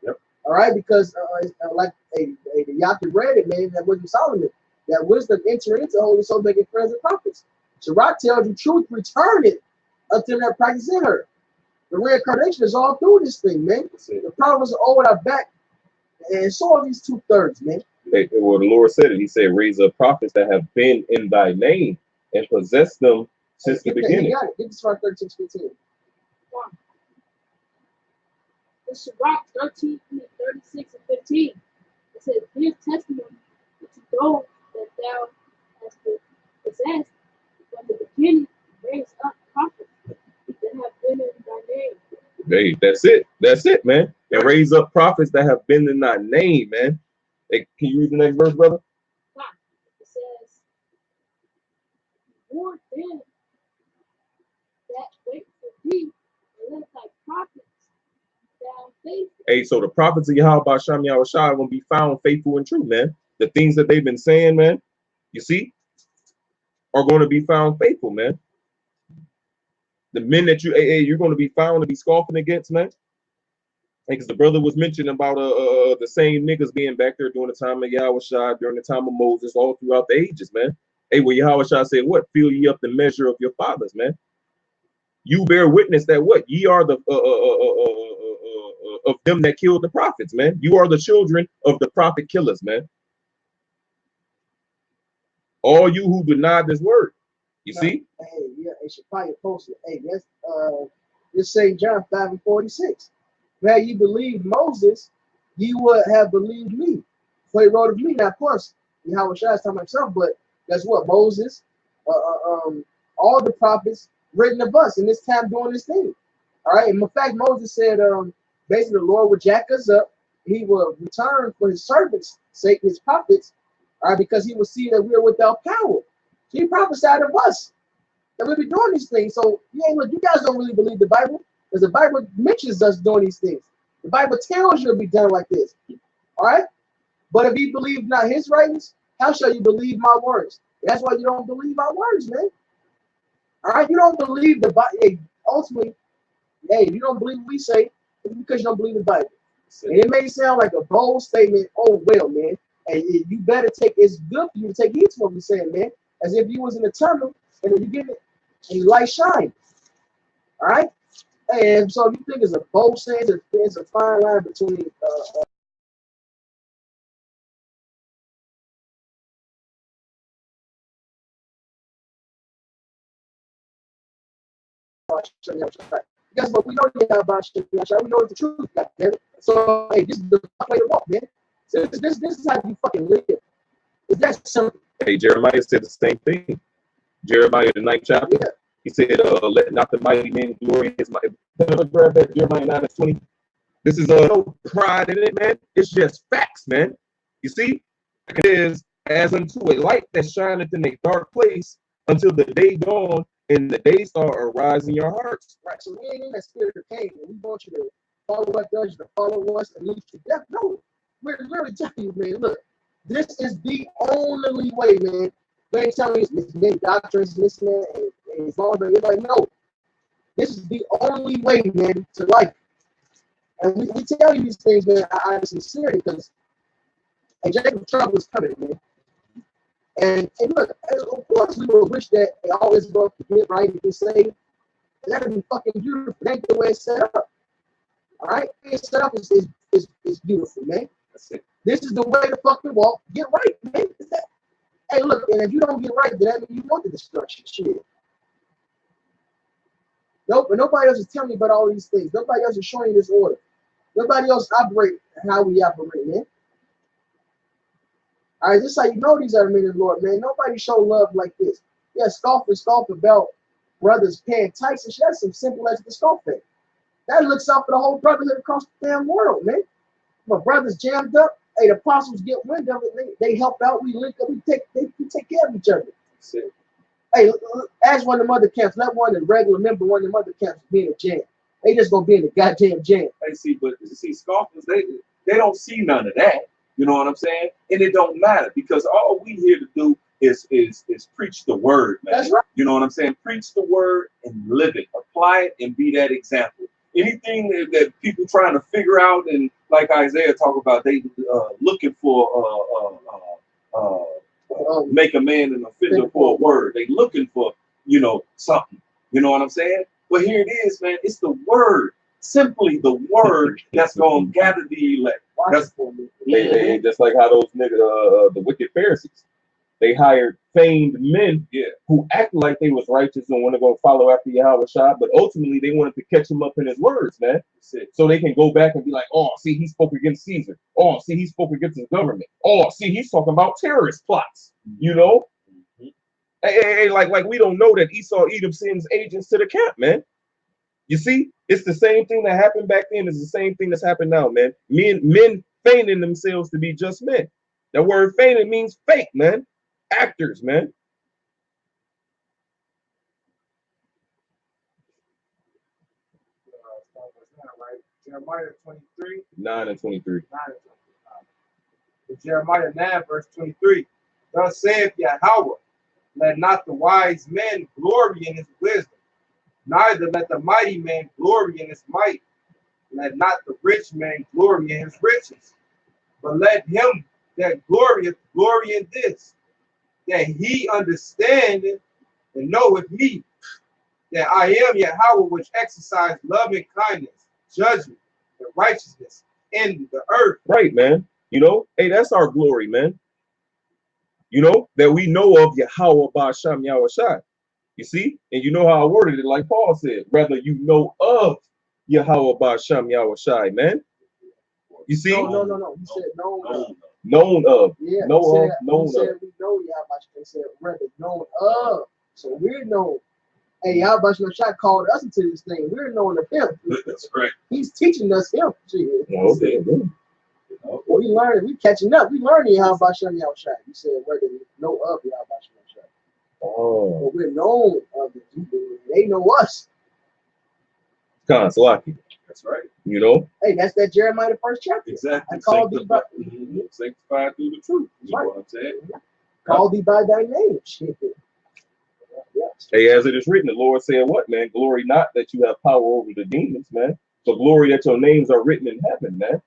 S2: Yep. All right, because like the Yaakov read it, man, that wisdom Solomon, that wisdom entering into holy soul making friends and prophets. Sirach tells you truth, return it until that practice in her. The reincarnation is all through this thing, man. The prophets of old are back, and so are these 2/3, man.
S1: Well, the Lord said it. He said, "Raise up prophets that have been in thy name and possess them since the beginning."
S2: You got it. Get this right, 13:15.
S5: It's Sirach 13, 36, and 15. It says, "Give testimony to those that thou hast possessed from the beginning, raise up prophets that have been in thy name."
S1: Hey, that's it. That's it, man. And raise up prophets that have been in thy name, man. Hey, can you read the next verse, brother?
S5: It says, "Warn them that wait for thee, and let thy prophets down faithful."
S1: Hey, so the prophets of Yahweh Shem Yahweh Shai are going to be found faithful and true, man. The things that they've been saying, man, you see, are going to be found faithful, man. The men that you're going to be found to be scoffing against, man. Because the brother was mentioning about the same niggas being back there during the time of Yahweh Shai, during the time of Moses, all throughout the ages, man. Hey, well, Yahweh Shai said, "What? Fill ye up the measure of your fathers, man. You bear witness that what? Ye are the of them that killed the prophets, man. You are the children of the prophet killers, man. All you who deny this word." You see?
S2: Hey, yeah, it should probably post it. Hey, that's this St. John 5:46. Man, you believe Moses, you would have believed me. So he wrote of me. Now, of course, Yahweh Shai is talking about himself, but guess what? Moses, all the prophets written of us in this time doing this thing. All right. In fact, Moses said, basically, the Lord would jack us up. He will return for his servants' sake, his prophets, all right, because he will see that we are without power. So he prophesied of us that we'll be doing these things. So, yeah, look, you guys don't really believe the Bible because the Bible mentions us doing these things. The Bible tells you to be done like this. All right. But if you believe not his writings, how shall you believe my words? That's why you don't believe my words, man. All right, you don't believe the Bible. Hey, ultimately, hey, you don't believe what we say, it's because you don't believe the Bible. And it may sound like a bold statement. Oh well, man, and you better take. It's good for you to take heed to what we're saying, man. As if you was in a tunnel and you get it and the light shine. All right, and so if you think it's a bold saying, there's a fine line between guess what? We know you about shit. We know it's the truth. Goddamn it. So hey, this is the way to walk, man. So this is how you fucking live. Is that simple?
S1: Hey, Jeremiah said the same thing. Jeremiah, the 9th chapter. Yeah. He said, let not the mighty man glory in his might. Grab that Jeremiah 9:20. This is no pride in it, man. It's just facts, man. You see? It is as unto a light that shineth in a dark place until the day dawn and the day star arise in your hearts.
S2: Right. So we ain't in that spirit of Cain. We want you to follow what does you to follow us and lead to death. No. We're literally telling you, man, look, this is the only way, man. We ain't telling you it's many doctrines listening and it's wrong, but everybody know. This is the only way, man, to life. And we tell you these things, man, I am sincere because Jacob trouble is coming, man. And look, of course, we will wish that all Israel could get right and get saved. That'd be fucking beautiful. That's the way it's set up. All right? It's set up is beautiful, man. This is the way to fucking walk. Get right, man. Hey, look, and if you don't get right, then that means you want the destruction. Shit. Nope, but nobody else is telling me about all these things. Nobody else is showing you this order. Nobody else operate how we operate, man. All right, this is how you know these are men of the Lord, man. Nobody show love like this. Yeah, scoff about brothers paying tithes and shit. That's some simple as the scoff at. That looks out for the whole brotherhood across the damn world, man. My brothers jammed up. Hey, the apostles get wind of it. They help out. We link up. We take care of each other. Hey, ask one of the other camps. Let one of the regular member, one of the other camps be in a jam. They just gonna be in the goddamn jam.
S3: Hey, see, but you see, scoffers, they don't see none of that. You know what I'm saying? And it don't matter because all we here to do is preach the word, man.
S2: That's right.
S3: You know what I'm saying? Preach the word and live it. Apply it and be that example. Anything that people trying to figure out and like Isaiah talk about, they looking for make a man an offender for a word. They looking for something. You know what I'm saying? Well, here it is, man. It's the word. Simply the word that's gonna gather the elect. That's
S1: they just like how those niggas, the wicked Pharisees, they hired feigned men who act like they was righteous and want to go follow after Yahweh Shah, but ultimately they wanted to catch him up in his words, man. So they can go back and be like, oh, see, he spoke against Caesar. Oh, see, he spoke against his government. Oh, see, he's talking about terrorist plots. You know? Hey, like we don't know that Esau Edom sends agents to the camp, man. You see, it's the same thing that happened back then. It's the same thing that's happened now, man. Men feigning themselves to be just men. That word feigning means fake, man. Actors, man.
S4: Jeremiah 23.
S1: 9 and 23.
S4: Jeremiah 9, verse 23. Thus saith Yahweh, let not the wise man glory in his wisdom, neither let the mighty man glory in his might. Let not the rich man glory in his riches, but let him that glorieth glory in this, that he understandeth and knoweth me, that I am Yahweh, which exercise love and kindness, judgment, and righteousness in the earth.
S1: Right, man. You know, hey, that's our glory, man. You know, that we know of Yahweh Ba'asham Yahweh Shai. You see? And you know how I worded it, like Paul said, rather you know of Yahweh Ba'asham Yahweh Shai, man. You see?
S2: No. He said known of.
S1: Known of.
S2: Yeah.
S1: Known
S2: of. We know Yahweh. They said rather known of. So we're known. Hey, Yahweh Shai called us into this thing. We're knowing of him.
S3: That's right.
S2: He's teaching us him.
S1: Okay.
S2: We learning, we catching up. We learning Yahweh Shai. You said where they know of Yahweh Shai.
S1: Oh,
S2: But we're known of it. They know us.
S1: Salaki.
S3: That's right.
S1: You know?
S2: Hey, that's that Jeremiah the first chapter.
S3: Exactly.
S2: I called thee by
S3: Sanctified through the truth. You know what I'm saying?
S2: call thee by thy name. Yeah.
S1: Hey, as it is written, the Lord said, what, man? Glory not that you have power over the demons, man. So glory that your names are written in heaven, man.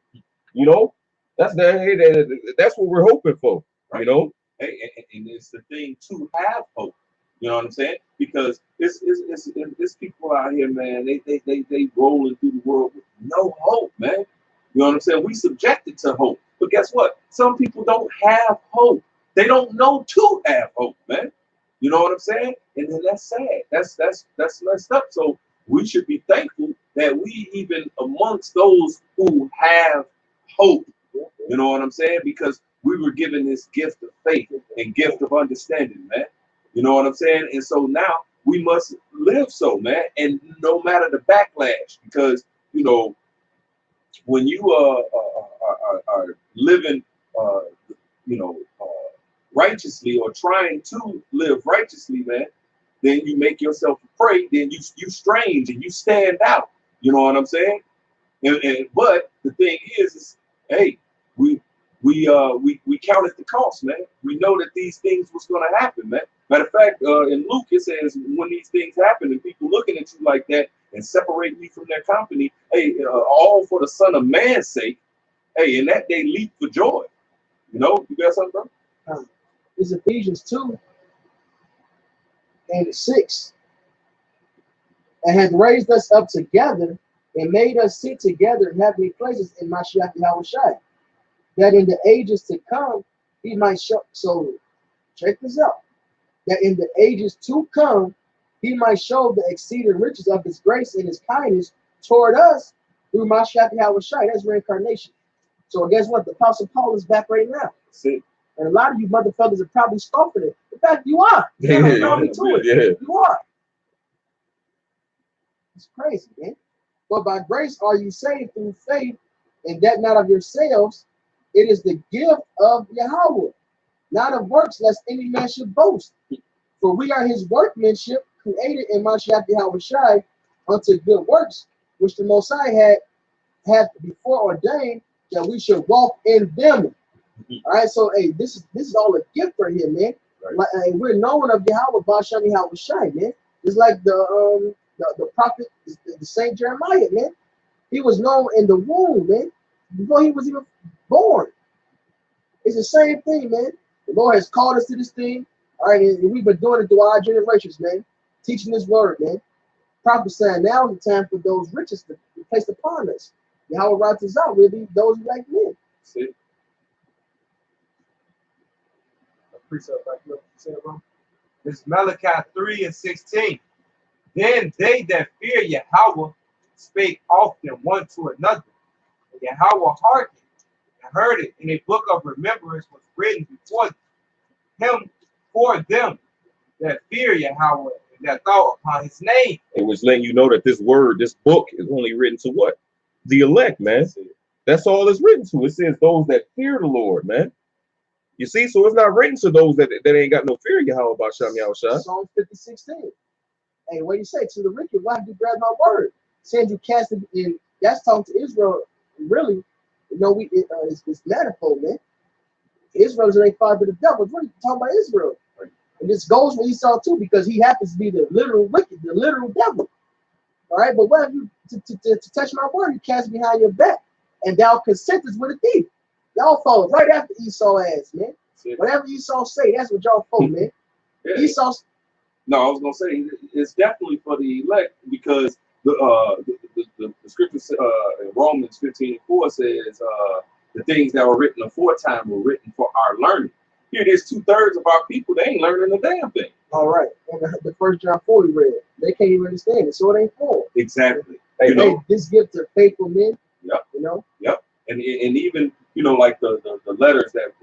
S1: You know? That's what we're hoping for. Right. You know?
S3: Hey, and it's the thing to have hope. You know what I'm saying? Because it's people out here, man. They rolling through the world with no hope, man. You know what I'm saying? We subjected to hope, but guess what? Some people don't have hope. They don't know to have hope, man. You know what I'm saying? And then that's sad. That's messed up. So we should be thankful that we even amongst those who have hope. You know what I'm saying? Because we were given this gift of faith and gift of understanding, man. You know what I'm saying? And so now we must live so, man. And no matter the backlash, because, you know, when you are living, righteously or trying to live righteously, man, then you make yourself a prey. Then you strange and you stand out. You know what I'm saying? But the thing is, hey, we counted the cost, man. We know that these things was going to happen, man. Matter of fact, in Luke, it says when these things happen and people looking at you like that and separating you from their company, hey, all for the Son of Man's sake, hey, in that day leap for joy. You know, you got something, bro?
S2: It's Ephesians 2 and 6. And hath raised us up together and made us sit together in heavenly places in Mashiach Yahushua, that in the ages to come he might show. So check this out. That in the ages to come he might show the exceeding riches of his grace and his kindness toward us through Mashiach Yahushua. That's reincarnation. So guess what? The Apostle Paul is back right now.
S3: See?
S2: And a lot of you motherfuckers are probably scoffing it. In fact, you are. You are. It's crazy, man. But by grace are you saved through faith, and that not of yourselves. It is the gift of Yahweh, not of works, lest any man should boast. For we are his workmanship, created in Mashiach Yahushua unto good works, which the Most High had before ordained that we should walk in them. All right, so hey, this is all a gift for him, man.
S3: Right.
S2: Like, we're known of Yahweh Bashani Yahushua, man. It's like the prophet, the Saint Jeremiah, man. He was known in the womb, man, before he was even born. It's the same thing, man. The Lord has called us to this thing, all right, and we've been doing it through our generations, man. Teaching this word, man. Prophesying now is the time for those riches to be placed upon us. Yahweh writes us out, we'll be those who like men.
S3: See?
S4: Precept like what you said, bro. This is Malachi 3 and 16. Then they that fear Yahweh spake often one to another. And Yahweh hearkened and heard it, and a book of remembrance was written before him for them that fear Yahweh and that thought upon his name.
S1: It was letting you know that this word, this book, is only written to what? The elect, man. That's all it's written to. It says those that fear the Lord, man. You see, so it's not written to those that ain't got no fear, Yahweh Basham Yahushua.
S2: Psalm 50:16. Hey, what do you say? To the wicked, why have you grabbed my word? Saying you cast it in, that's talking to Israel, really. You know, it's manifold, man. Israel's ain't father to the devil. What are you talking about Israel? Right. And this goes for Esau too, because he happens to be the literal wicked, the literal devil. All right, but what have you to touch my word? You cast behind your back, and thou consentest with a thief. Y'all follow right after Esau ass, man. Whatever Esau say, that's what y'all follow, man.
S3: Yeah.
S2: Esau.
S3: No, I was gonna say it's definitely for the elect, because the scripture in Romans 15:4 says the things that were written aforetime were written for our learning. Here it is, 2/3 of our people, they ain't learning a damn thing.
S2: All right, and the first John 4 we read, they can't even understand it, so it ain't for.
S3: Exactly.
S2: Hey, this gift to faithful men.
S3: Yep.
S2: You know.
S3: Yep. And even, you know, like the letters that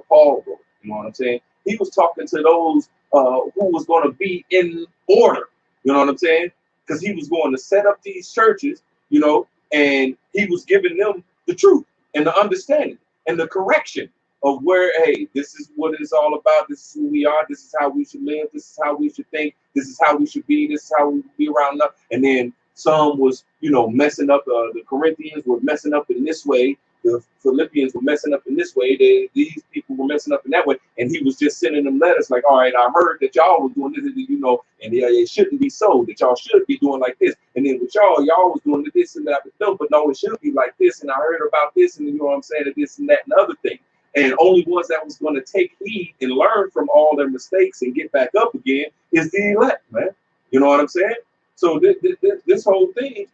S3: Paul wrote. You know what I'm saying? He was talking to those who was going to be in order. You know what I'm saying? Because he was going to set up these churches, you know, and he was giving them the truth and the understanding and the correction of where, hey, this is what it's all about. This is who we are. This is how we should live. This is how we should think. This is how we should be. This is how we be around us. And then some was, you know, messing up. The Corinthians were messing up in this way. The Philippians were messing up in this way. These people were messing up in that way. And he was just sending them letters like, all right, I heard that y'all was doing this, you know, and it shouldn't be so, that y'all should be doing like this. And then with y'all was doing this and that, but no, it should be like this. And I heard about this, and you know what I'm saying, and this and that and other thing. And only ones that was going to take heed and learn from all their mistakes and get back up again is the elect, man. You know what I'm saying? So this whole thing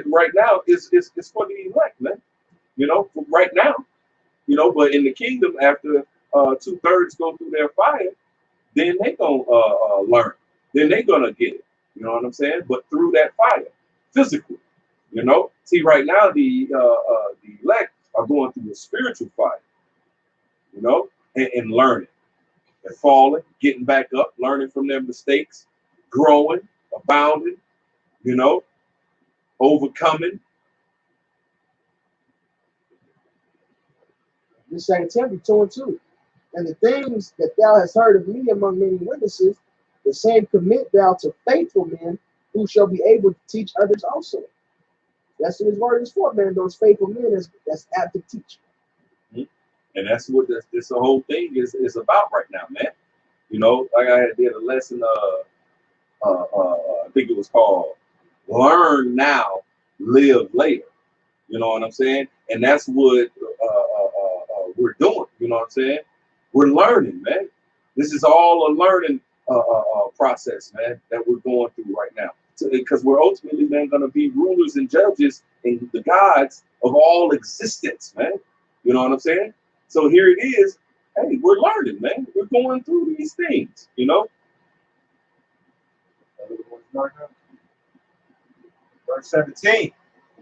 S3: right now is for the elect, man. You know, right now, you know, but in the kingdom, after 2/3 go through their fire, then they gonna learn. Then they gonna get it. You know what I'm saying? But through that fire, physically, you know. See, right now the elect are going through a spiritual fire, you know, and learning, and falling, getting back up, learning from their mistakes, growing, abounding, you know, overcoming.
S2: This 2 Timothy 2:2. And the things that thou hast heard of me among many witnesses, the same commit thou to faithful men who shall be able to teach others also. That's what his word is for, man. Those faithful men that's apt to teach.
S3: And that's what this whole thing is about right now, man. You know, like I did a lesson, I think it was called "Learn Now, Live Later." You know what I'm saying? And that's what we're doing. You know what I'm saying? We're learning, man. This is all a learning process, man, that we're going through right now. Because we're ultimately, man, going to be rulers and judges and the gods of all existence, man. You know what I'm saying? So here it is. Hey, we're learning, man. We're going through these things, you know?
S4: Verse 17.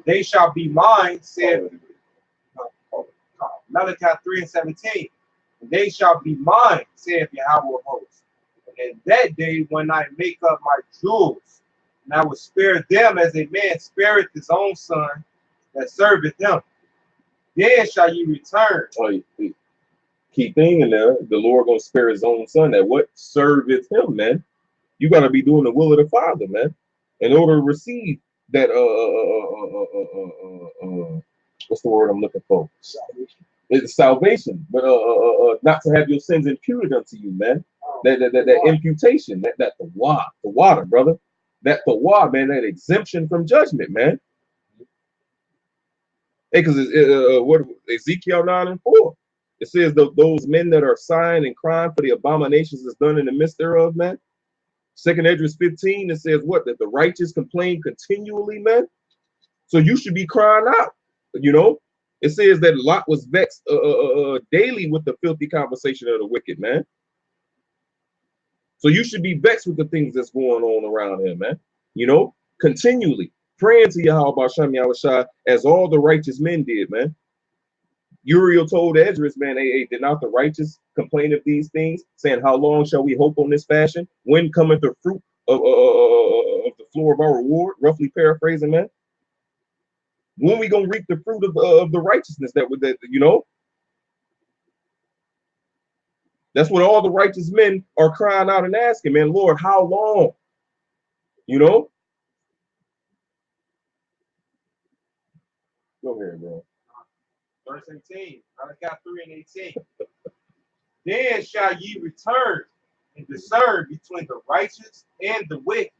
S4: They shall be mine, said Malachi 3:17. They shall be mine, saith Yahweh of hosts. And in that day when I make up my jewels, and I will spare them as a man spareth his own son that serveth him. Then shall ye return.
S1: Oh, key thing in there, the Lord gonna spare his own son that what serveth him, man. You gotta be doing the will of the Father, man, in order to receive that what's the word I'm looking for?
S2: Salvation.
S1: It's salvation, but not to have your sins imputed unto you, man. That imputation, that the water, brother. That the water, man, that exemption from judgment, man. Hey, because what Ezekiel 9:4, it says those men that are sighing and crying for the abominations that's done in the midst thereof, man. 2 Esdras 15, it says what? That the righteous complain continually, man. So you should be crying out, you know. It says that Lot was vexed daily with the filthy conversation of the wicked, man. So you should be vexed with the things that's going on around him, man. You know, continually praying to Yahweh Hashem Yahushua as all the righteous men did, man. Uriel told Esdras, man, hey, did not the righteous complain of these things, saying, how long shall we hope on this fashion? When cometh the fruit of the floor of our reward? Roughly paraphrasing, man. When we gonna reap the fruit of the righteousness that you know? That's what all the righteous men are crying out and asking, man, Lord, how long? You know? Go ahead, bro.
S4: Verse 18, Malachi 3:18. Then shall ye return and discern between the righteous and the wicked,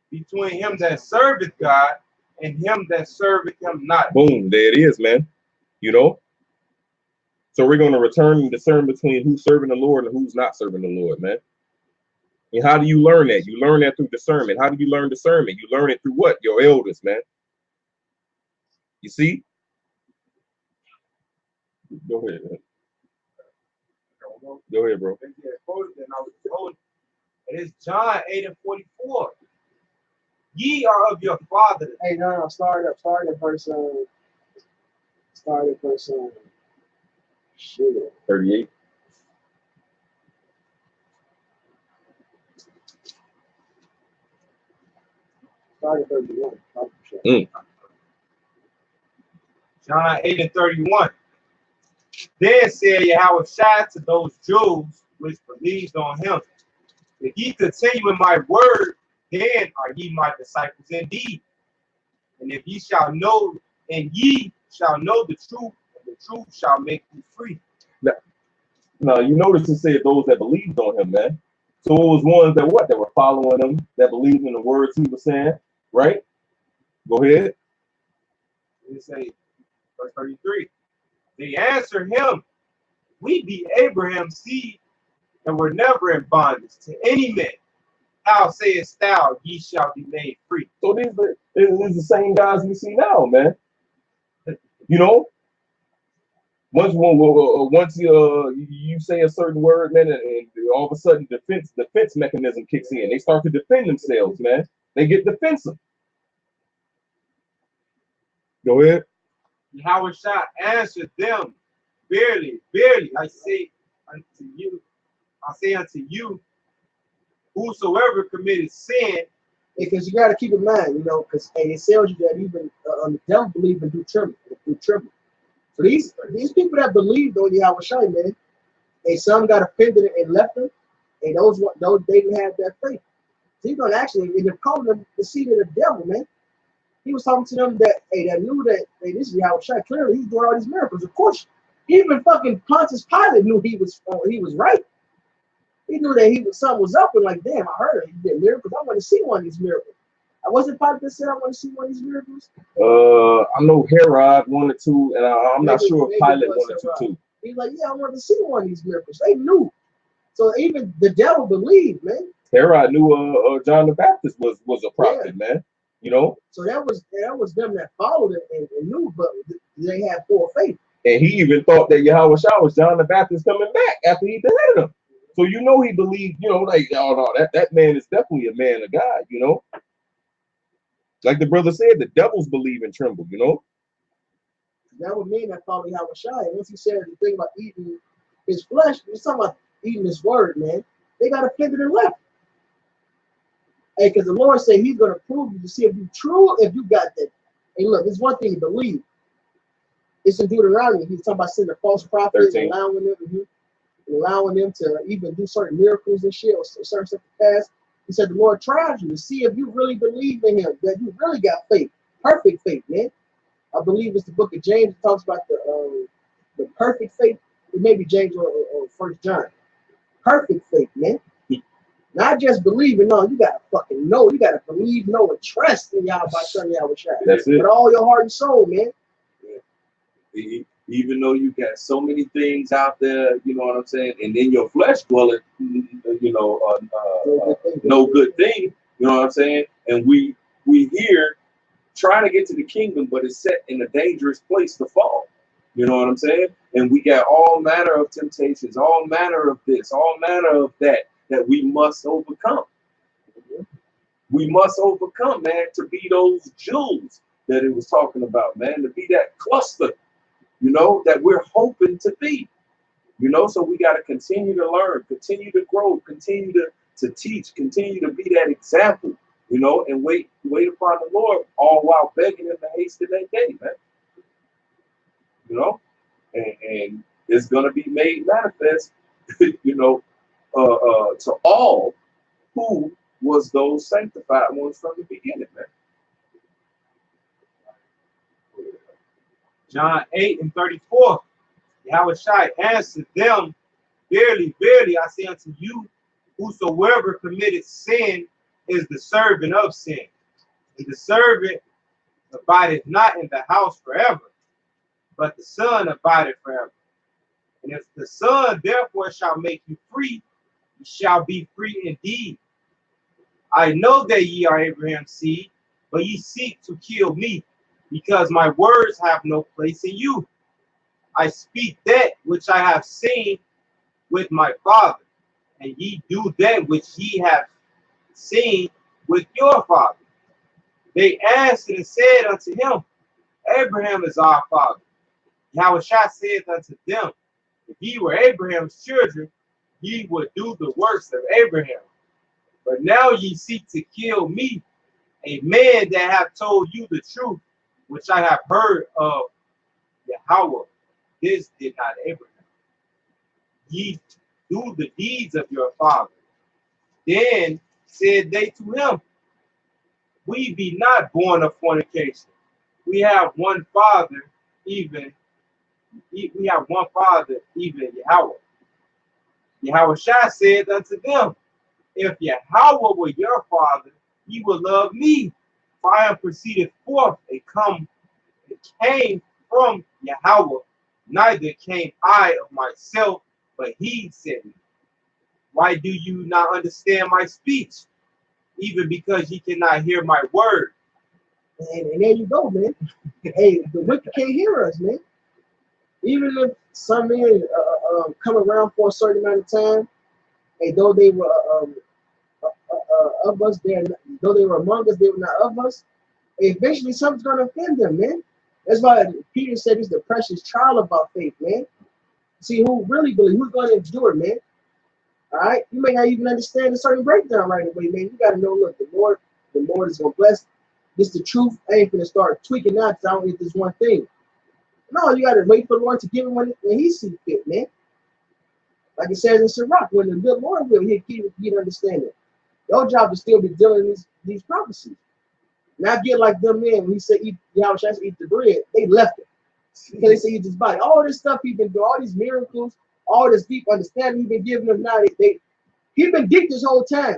S4: between him that serveth God and him that serveth him not.
S1: Boom, there it is, man. You know? So we're going to return and discern between who's serving the Lord and who's not serving the Lord, man. And how do you learn that? You learn that through discernment. How do you learn discernment? You learn it through what? Your elders, man. You see? Go ahead, man. Go ahead, bro.
S4: It is John 8:44. Ye are of your father.
S2: Hey, no, start at verse shit.
S1: 38.
S2: Start at 31.
S4: John 8 and 31. Then said Yahushua to those Jews which believed on him, if ye continue in my word, then are ye my disciples indeed. And if ye shall know, and ye shall know the truth, and the truth shall make you free.
S1: Now you notice it said those that believed on him, man. So it was ones that what? That were following him, that believed in the words he was saying, right? Go ahead.
S4: It say, verse 33. They answered him, we be Abraham's seed, and were never in bondage to any man. How sayest thou, ye shall be made free?
S1: So these are the same guys we see now, man. You know, once you say a certain word, man, and all of a sudden defense mechanism kicks in. They start to defend themselves, man. They get defensive. Go ahead.
S4: Yahushua answered them, verily, verily, I say unto you, whosoever committed sin.
S2: Because you got to keep in mind, you know, because it tells you that even the devil believe and do tremble. So these people that believed on Yahushua, man, and some got offended and left them, and those they didn't have that faith. So he's gonna actually end up calling them the seed of the devil, man. He was talking to them that that knew that this is Yahushua. Clearly, he's doing all these miracles. Of course, even fucking Pontius Pilate knew he was right. He knew that something was up, and like, damn, I heard he did miracles. I want to see one of these miracles. I wasn't Pilate that said I want to see one of these miracles.
S1: I know Herod wanted to, and I'm not sure if Pilate wanted to too.
S2: He's like, yeah, I want to see one of these miracles. They knew. So even the devil believed, man.
S1: Herod knew John the Baptist was a prophet, man. You know. So
S2: that was them that followed it and knew, but they had full faith.
S1: And he even thought that Yahushua was John the Baptist coming back after he beheaded him. So you know he believed, you know, like, oh no, that man is definitely a man of God, you know. Like the brother said, the devils believe and tremble, you know.
S2: That would mean that follow Yahushua. And once he said the thing about eating his flesh, he's talking about eating his word, man. They got offended and left. Hey, because the Lord said he's going to prove you to see if you true, if you got that. Hey, look, it's one thing to believe. It's in Deuteronomy. He's talking about sending false prophets and allowing them to even do certain miracles and shit or certain stuff to pass. He said the Lord tries you to see if you really believe in him, that you really got faith, perfect faith, man. I believe it's the book of James. It talks about the perfect faith. It may be James or 1 John. Perfect faith, man. Not just believing, no, you gotta fucking know. You gotta believe, know, and trust in Yahweh by Son Yahushua.
S1: That's it.
S2: With all your heart and soul, man.
S3: Yeah. Even though you got so many things out there, you know what I'm saying, and in your flesh dwelleth, no good thing, you know what I'm saying, and we here trying to get to the kingdom, but it's set in a dangerous place to fall, you know what I'm saying, and we got all manner of temptations, all manner of this, all manner of that we must overcome. We must overcome, man, to be those jewels that it was talking about, man, to be that cluster, you know, that we're hoping to be, you know, so we got to continue to learn, continue to grow, continue to teach, continue to be that example, you know, and wait upon the Lord, all while begging him to hasten that day, man, you know, and it's going to be made manifest, you know, to all who was those sanctified ones from the beginning, man.
S4: John 8 and 34. Yahushua answered them, verily, verily, I say unto you, whosoever committed sin is the servant of sin. And the servant abideth not in the house forever, but the Son abideth forever. And if the Son therefore shall make you free, you shall be free indeed. I know that ye are Abraham's seed, but ye seek to kill me, because my words have no place in you. I speak that which I have seen with my father, and ye do that which ye have seen with your father. They answered and said unto him, Abraham is our father. Yahushua said unto them, if ye were Abraham's children, ye would do the works of Abraham. But now ye seek to kill me, a man that have told you the truth, which I have heard of Yahweh. This did not Abraham. Ye do the deeds of your father. Then said they to him, we be not born of fornication. We have one father, even Yahweh. Yahweh Shai said unto them, if Yahweh were your father, ye would love me, for I am proceeded forth and came from Yahweh, neither came I of myself, but he sent me. Why do you not understand my speech? Even because ye cannot hear my word.
S2: And there you go, man. Hey, the wicked can't hear us, man. Even if some men come around for a certain amount of time, and though they were of us, though they were among us, they were not of us. Eventually, something's going to offend them, man. That's why Peter said it's the precious trial of our faith, man. See who really believes, who's going to endure, man. All right, you may not even understand a certain breakdown right away, man. You got to know, look, the Lord is going to bless. This the truth. I ain't going to start tweaking out because I don't get this one thing. No, you got to wait for the Lord to give him when he sees fit, man. Like it says in Sirach, when the good Lord will, he'll understand it. Your job is still be dealing with these prophecies. Not get like them men when he said, Yahweh Shai eat the bread, they left it. Because they say eat his body. All this stuff he's been doing, all these miracles, all this deep understanding he's been giving them now, he's been deep this whole time.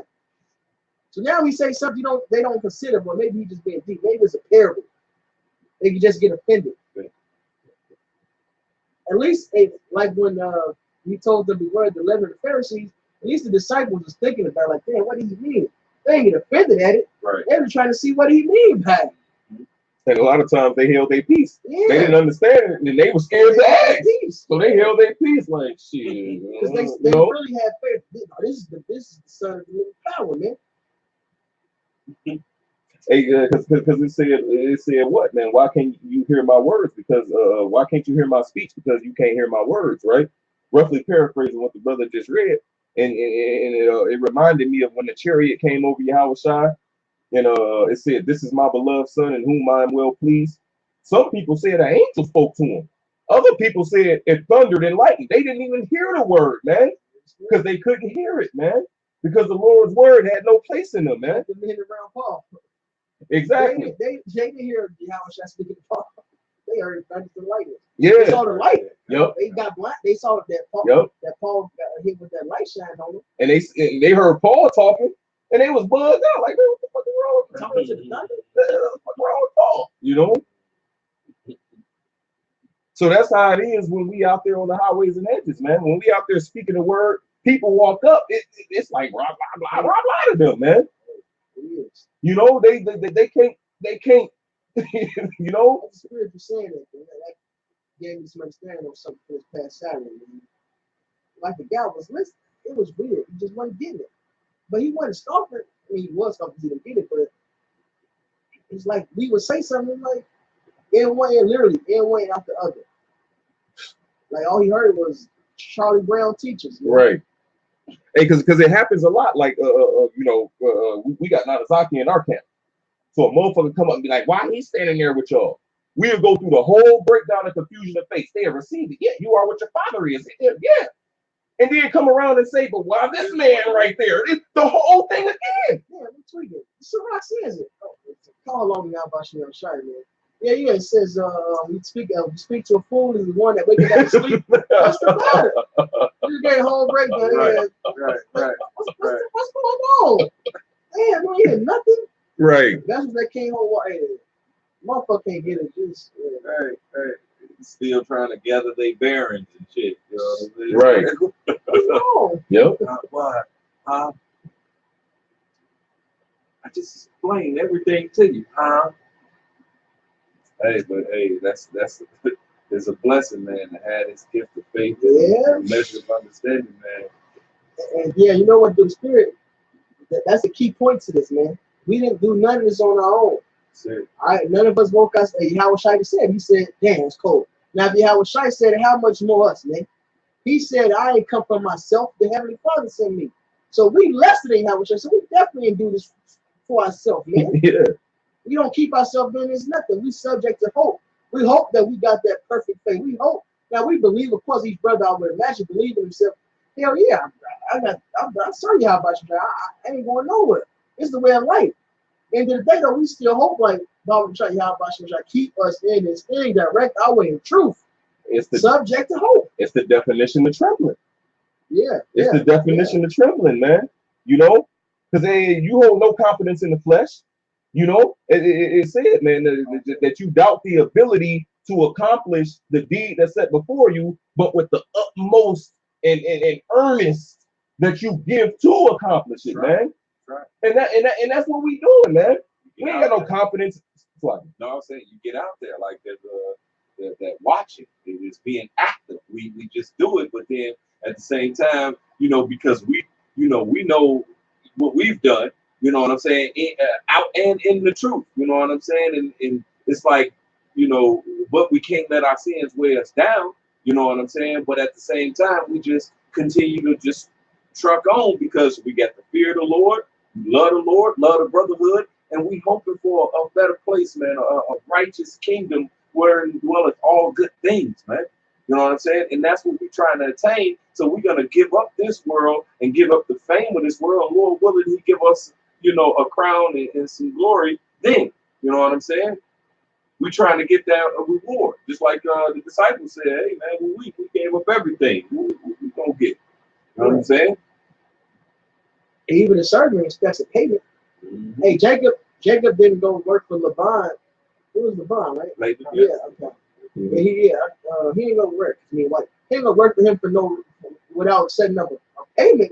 S2: So now he say something they don't consider, but maybe he just being deep. Maybe it's a parable. They can just get offended. At least, like when he told them the word, the letter of the Pharisees, at least the disciples was thinking about, like, damn, what did he mean? They didn't get offended at it.
S1: Right.
S2: They were trying to see what he mean by it.
S1: And a lot of times they held their peace.
S2: Yeah.
S1: They didn't understand it, and they were scared to ask. So they held their peace, like shit.
S2: Because they really had faith. This is the son of the living power, man.
S1: Hey, because it said what, man? Why can't you hear my words? Because why can't you hear my speech? Because you can't hear my words, right? Roughly paraphrasing what the brother just read, and it reminded me of when the chariot came over Yahweh Shai, and it said, "This is my beloved son, in whom I am well pleased." Some people said an angel spoke to him. Other people said it thundered and lightened. They didn't even hear the word, man, because they couldn't hear it, man, because the Lord's word had no place in them, man.
S2: The men around Paul.
S1: Exactly.
S2: They didn't hear Yahweh Shai speaking to Paul. They heard thunder and lightning.
S1: Yeah.
S2: They saw the light.
S1: Yep.
S2: They got blind. They saw that Paul.
S1: Yep.
S2: That Paul got hit with that light shine on him.
S1: And they heard Paul talking, and they was bugged out, like, man, what the fuck is wrong with
S2: Talking to the thunder.
S1: What the fuck wrong with Paul? You know. So that's how it is when we out there on the highways and hedges, man. When we out there speaking the word, people walk up. It's like blah blah blah blah blah to them, man.
S2: It is.
S1: You know, they can't. You know.
S2: The Spirit was saying that gave me some understanding of something this past Saturday. Man. Like the guy was listening, it was weird. He just wasn't getting it, but he wasn't stopping. I mean, he was stopping. He didn't get it, but it's like we would say something like in one ear, literally in one out the other. Like all he heard was Charlie Brown teachers. You know?
S1: Right. Hey, because it happens a lot. Like we got Nanazaki in our camp. So a motherfucker come up and be like, why he standing there with y'all? We'll go through the whole breakdown of confusion of faith. They have received it. Yeah, you are what your father is. Yeah. And then come around and say, but why this man right there? It's the whole thing again.
S2: Yeah, we tweak it. Sirach says it. Call on me now about you, Shai, man. Yeah. It says we speak to a fool is the one that wakes up to sleep. What's the matter? You get a whole breakdown.
S4: Right.
S2: What's going on? Damn, man, you had nothing.
S1: Right.
S2: That's what that came home. Hey, motherfucker can't get it. Just
S3: Hey. Still trying to gather their bearings and shit. You know what I mean?
S1: Right.
S2: what's wrong?
S1: Yep.
S3: Why? I just explained everything to you, huh? Hey, that's it's a blessing, man, to have this gift of faith and measure of understanding, man.
S2: And yeah, you know what, the Spirit, that's the key point to this, man. We didn't do none of this on our own. All right, none of us woke us. Yahweh Shai said, he said, damn, it's cold. Now, if Yahweh Shai said it, how much more us, man? He said, I ain't come from myself. The Heavenly Father sent me. So we less than Yahweh Shai. So we definitely didn't do this for ourselves, man.
S1: Yeah.
S2: We don't keep ourselves doing this nothing. We subject to hope. We hope that we got that perfect faith. We hope. Now we believe, of course, each brother I would imagine believe in himself. Hell yeah, I'm sorry how about you, man. I ain't going nowhere. It's the way of life. End of the day, though, we still hope like God try how about you, keep us in this thing, direct our way in truth.
S1: It's the
S2: Subject to hope.
S1: It's the definition of trembling.
S2: Yeah.
S1: It's the definition of trembling, man. You know, because you hold no confidence in the flesh. You know, it said, man, that you doubt the ability to accomplish the deed that's set before you, but with the utmost and earnest that you give to accomplish it, man.
S3: Right.
S1: And that's what we doing, man. We ain't got no confidence.
S3: No, I'm saying you get out there like that watching. It's being active. We just do it, but then at the same time, you know, because we know what we've done. You know what I'm saying? Out and in the truth. You know what I'm saying? And it's like, you know, but we can't let our sins weigh us down. You know what I'm saying? But at the same time, we just continue to just truck on because we got the fear of the Lord, love the brotherhood, and we hoping for a better place, man, a righteous kingdom where dwelleth all good things, man. You know what I'm saying? And that's what we're trying to attain. So we're going to give up this world and give up the fame of this world. Lord willing, he give us, you know, a crown and some glory then. You know what I'm saying? We're trying to get that a reward. Just like the disciples said, hey, man, we gave up everything. We going to get it. You know what I'm saying?
S2: Even the servant expects a payment. Mm-hmm. Hey, Jacob didn't go work for Laban. It was Laban, right?
S3: Laban,
S2: yeah, okay. Mm-hmm. He didn't go work. I mean, like, he didn't go work for him for without setting up a payment.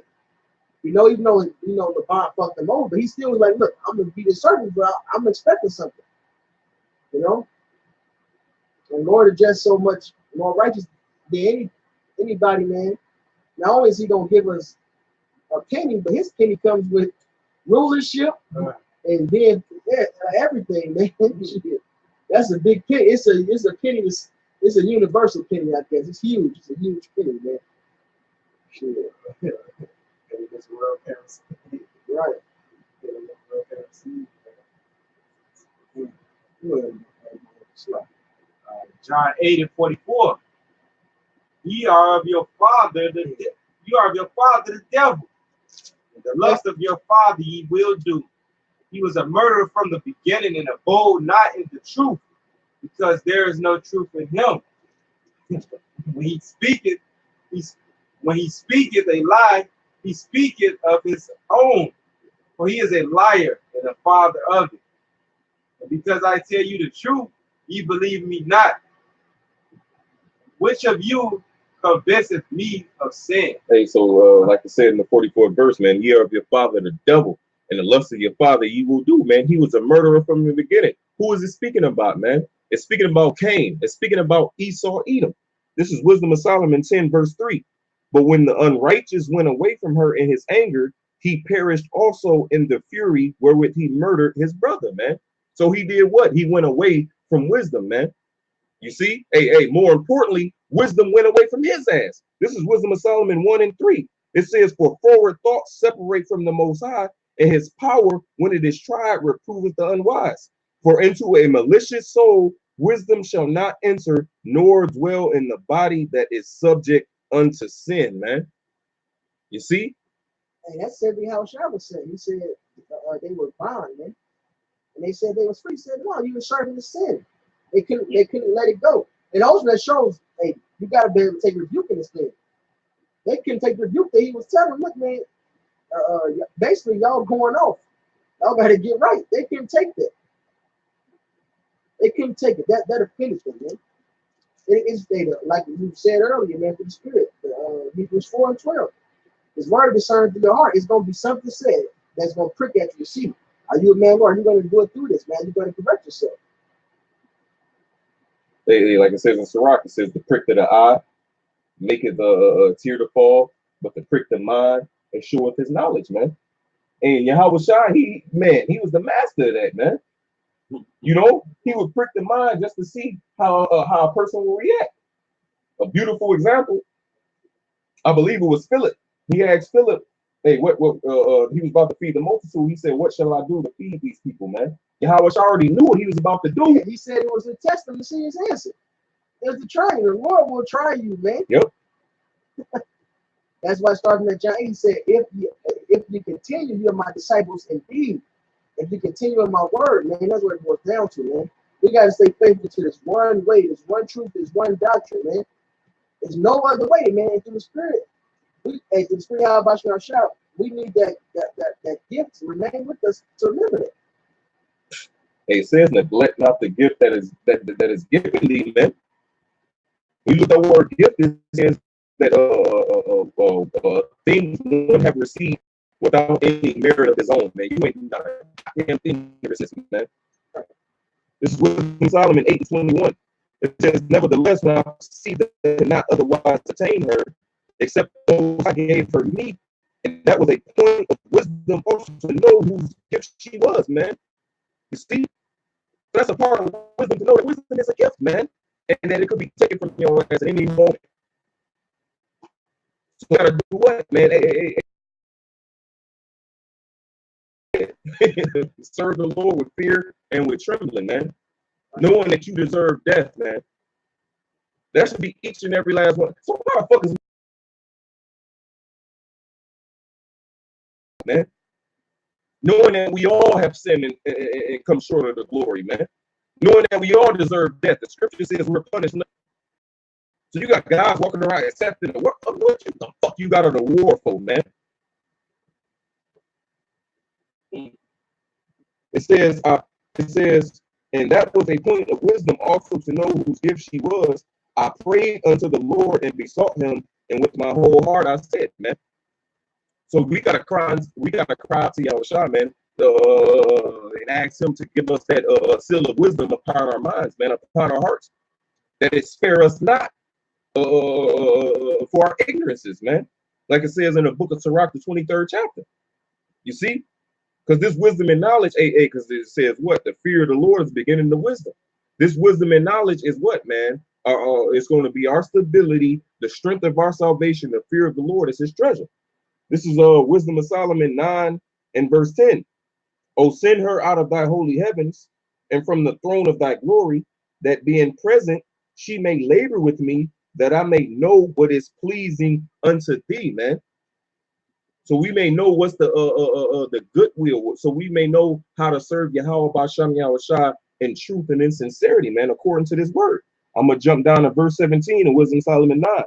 S2: You know, even though Laban fucked him over, but he still was like, look, I'm gonna be the servant, but I'm expecting something. You know? And Lord is just so much more righteous than anybody, man. Not only is he gonna give us a penny, but his penny comes with rulership and then everything, man. That's a big penny. It's a penny. It's a universal penny, I guess. It's huge. It's a huge penny, man. Sure.
S4: This world currency.
S2: Right.
S4: World currency. John 8:44. You are of your father the devil. The lust of your father ye will do. He was a murderer from the beginning and abode not in the truth, because there is no truth in him. When he speaketh a lie, he speaketh of his own, for he is a liar and a father of it. And because I tell you the truth, ye believe me not. Which of you convinceth me of sin?
S1: Hey, so like I said in the 44th verse, man, ye are of your father the devil, and the lust of your father ye will do, man. He was a murderer from the beginning. Who is it speaking about, man? It's speaking about Cain. It's speaking about Esau, Edom. This is Wisdom of Solomon 10, verse 3. But when the unrighteous went away from her in his anger, he perished also in the fury wherewith he murdered his brother, man. So he did what? He went away from wisdom, man. You see? Hey, more importantly, wisdom went away from his ass. This is Wisdom of Solomon 1 and 3. It says, for forward thoughts separate from the Most High, and his power, when it is tried, reproveth the unwise. For into a malicious soul wisdom shall not enter, nor dwell in the body that is subject unto sin, man. You see?
S2: And that's exactly how Shah was saying. He said they were bound, man. And they said they was free. He said, no, you were serving the sin. They couldn't let it go. And also that shows, hey, you gotta be able to take rebuke in this thing. They couldn't take rebuke that he was telling them, look, man, basically y'all going off. Y'all gotta get right. They couldn't take that. They couldn't take it. That'll finish them, man. It's data, like you said earlier, man, for the spirit. Hebrews 4 and 12. His word discerns to your heart. It's gonna be something said that's gonna prick at you. See, are you a man, Lord? You're gonna go through this, man. You're gonna correct yourself.
S1: Like it says in Sirach, it says the prick of the eye maketh a tear to fall, but the prick of the mind assureth his knowledge, man. And Yahweh Shai, he was the master of that, man. You know, he would prick the mind just to see how a person will react. A beautiful example, I believe it was Philip. He asked Philip, Hey, what he was about to feed the multitude. He said, what shall I do to feed these people, man? Yahweh already knew what he was about to do.
S2: He said it was a test to see his answer. It was the trying. The Lord will try you, man.
S1: Yep.
S2: That's why starting at John 8, he said, if you continue, you're my disciples indeed. If you continue in my word, man, that's what it boils down to, man. We got to stay faithful to this one way, this one truth, this one doctrine, man. There's no other way, man. And through the Spirit, through the Spirit, how about our shout? We need that gift to remain with us to live it.
S1: It says, neglect not the gift that is given thee, man. You look at the word gift, it says that things one have received without any merit of his own, man. You ain't got a damn thing to resist, man. This is Wisdom Solomon 8:21. It says, nevertheless, when I see that I cannot otherwise attain her, except those I gave her me, and that was a point of wisdom also to know whose gift she was, man. You see? That's a part of wisdom, to know that wisdom is a gift, man, and that it could be taken from your hands at any moment. So you gotta do what, man? Serve the Lord with fear and with trembling, man. Knowing that you deserve death, man. That should be each and every last one. So motherfuckers, man. Knowing that we all have sinned and come short of the glory, man. Knowing that we all deserve death. The scripture says we're punished. So you got guys walking around accepting what the fuck you got on the war for, man? It says, and that was a point of wisdom also to know whose gift she was. I prayed unto the Lord and besought him, and with my whole heart I said, man. So we gotta cry to Yahushua, man, and ask him to give us that seal of wisdom upon our minds, man, upon our hearts, that it spare us not for our ignorances, man. Like it says in the book of Sirach, the 23rd chapter. You see? Because this wisdom and knowledge, because it says what? The fear of the Lord is beginning to wisdom. This wisdom and knowledge is what, man? It's going to be our stability, the strength of our salvation. The fear of the Lord is his treasure. This is Wisdom of Solomon 9 and verse 10. Oh, send her out of thy holy heavens and from the throne of thy glory, that being present, she may labor with me, that I may know what is pleasing unto thee, man. So we may know what's the good will. So we may know how to serve Yahweh Basham Yahushua in truth and in sincerity, man, according to this word. I'm going to jump down to verse 17 of Wisdom Solomon 9.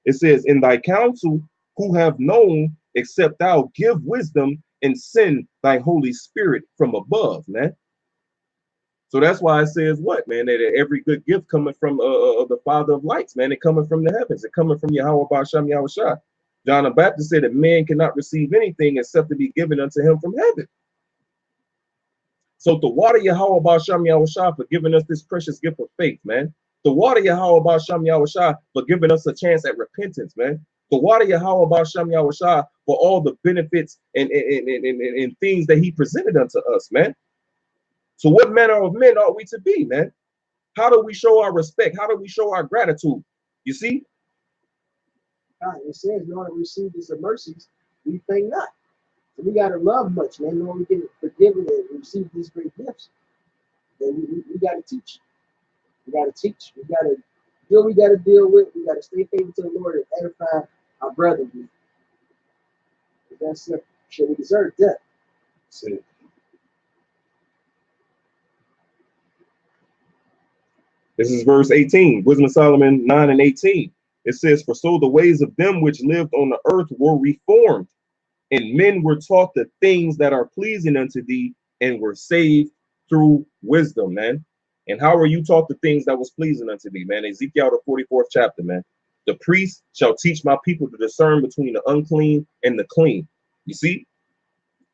S1: It says, in thy counsel, who have known, except thou give wisdom and send thy Holy Spirit from above, man. So that's why it says what, man, that every good gift coming from the Father of lights, man, it coming from the heavens, it coming from Yahweh Basham Yahushua. John the Baptist said that man cannot receive anything except to be given unto him from heaven. So the water Yahweh Basham Yahushua for giving us this precious gift of faith, man. The water Yahweh Basham Yahushua for giving us a chance at repentance, man. The water Yahweh Basham Yahushua for all the benefits and things that he presented unto us, man. So what manner of men ought we to be, man? How do we show our respect? How do we show our gratitude? You see?
S2: It says, in order to receive these mercies, we think not. So we got to love much, man. In order to get forgiven and receive these great gifts, then we got to teach. We got to teach. We got to deal. We got to deal with. We got to stay faithful to the Lord and edify our brethren. That's it. Should we deserve death?
S1: See. This is verse 18, Wisdom of Solomon 9 and 18. It says, for so the ways of them which lived on the earth were reformed, and men were taught the things that are pleasing unto thee, and were saved through wisdom, man. And how are you taught the things that was pleasing unto thee, man? Ezekiel, the 44th chapter, man. The priest shall teach my people to discern between the unclean and the clean. You see?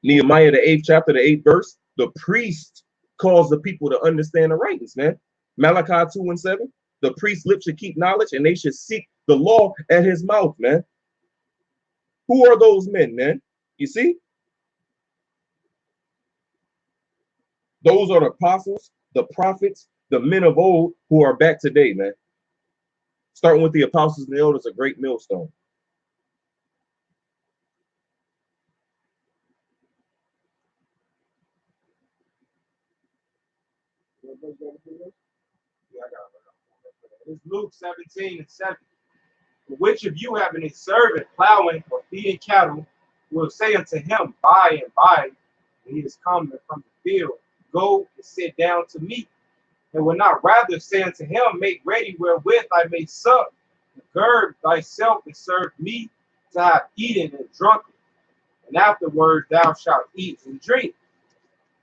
S1: Nehemiah, the 8th chapter, the 8th verse. The priest calls the people to understand the writings, man. Malachi 2 and 7. The priest's lips should keep knowledge, and they should seek the law at his mouth, man. Who are those men, man? You see? Those are the apostles, the prophets, the men of old who are back today, man. Starting with the apostles and the elders, a great millstone.
S4: Yeah, I got it. It's Luke 17:7. Which of you having a servant plowing or feeding cattle will say unto him by and by, when he is coming from the field, go and sit down to meat, and will not rather say unto him, make ready wherewith I may sup, and gird thyself and serve me to have eaten and drunken, and afterwards thou shalt eat and drink.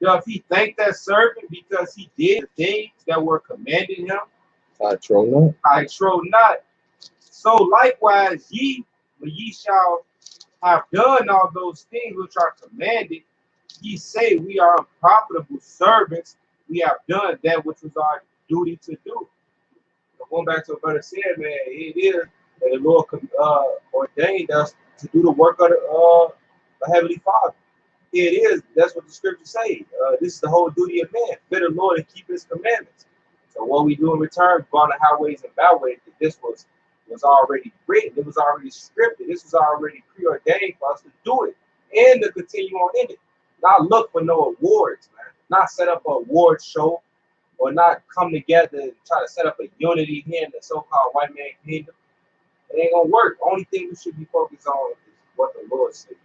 S4: Doth he thank that servant because he did the things that were commanded him?
S1: I troll not.
S4: I trow not. So likewise ye, when ye shall have done all those things which are commanded, ye say, we are unprofitable servants, we have done that which was our duty to do. So going back to what brother said, man, it is that the Lord ordained us to do the work of the Heavenly Father. It is, that's what the scriptures say. This is the whole duty of man, fear the Lord and keep his commandments. So what we do in return, go on the highways and byways, that this was already written, it was already scripted, this was already preordained for us to do it and to continue on in it. Not look for no awards, man. Not set up an award show, or not come together and try to set up a unity here in the so-called white man kingdom. It ain't gonna work. Only thing we should be focused on is what the Lord said.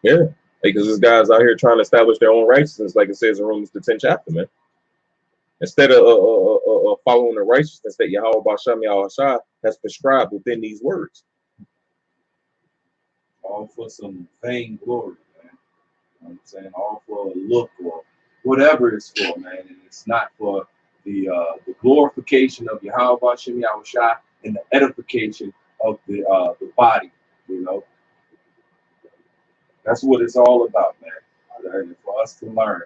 S1: Yeah, because there's guys out here trying to establish their own righteousness, like it says in Romans the 10th chapter, man. Instead of following the righteousness that Yahweh Basham Yahushua has prescribed within these words.
S3: All for some vain glory, man. You know what I'm saying? All for a look or whatever it's for, man. And it's not for the glorification of Yahweh Basham Yahushua and the edification of the body, you know. That's what it's all about, man. And for us to learn.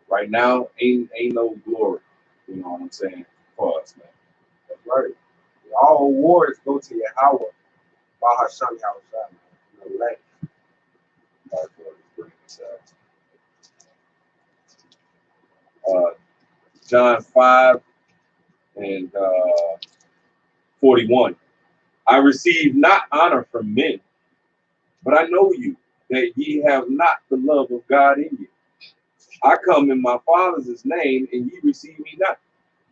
S3: Right now, ain't no glory. You know what I'm saying? For us, man.
S4: That's right. All awards go to Yahweh, Bahasham Yahushua, man. Elect.
S3: That's what it's bringing us out. John 5 and 41. I receive not honor from men, but I know you, that ye have not the love of God in you. I come in my Father's name, and ye receive me not.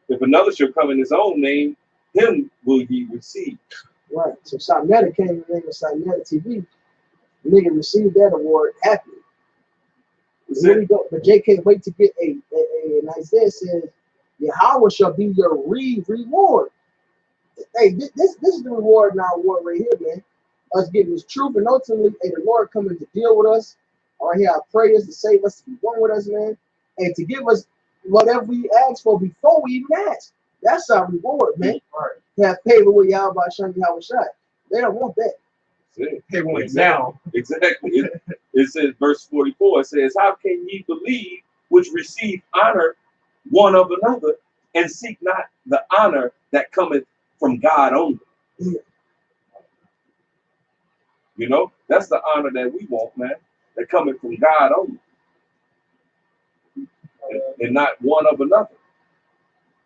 S3: If another shall come in his own name, him will ye receive.
S2: Right. So Sinetta came in the name of Sinetta TV. The nigga received that award happily. Really go, but Jay can't wait to get and Isaiah says, Yahweh shall be your reward. Hey, this is the reward and our award right here, man. Us getting this truth and ultimately, hey, the Lord coming to deal with us. All right, here our prayers to save us, to be one with us, man, and to give us whatever we ask for before we even ask. That's our reward, man.
S4: Right.
S2: To have favor with Yahweh Shem Yahweh Shai. They don't want that.
S4: They want it
S3: Exactly.
S4: now.
S3: Exactly. It says, verse 44, it says, how can ye believe which receive honor one of another, and seek not the honor that cometh from God only?
S2: Yeah.
S3: You know, that's the honor that we want, man, that cometh from God only, and not one of another.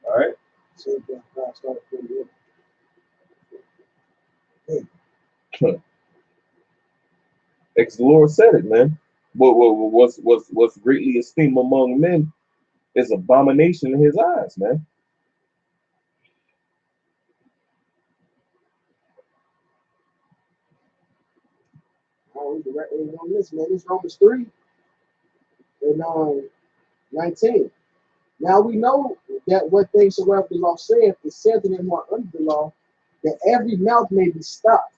S3: All right.
S2: So God started putting it.
S1: Because the Lord said it, man. What's greatly esteemed among men is abomination in his eyes, man.
S2: Oh, on this, man. This Romans 3 and 19. Now we know that what things soever the law saith is said to them who are under the law, that every mouth may be stopped,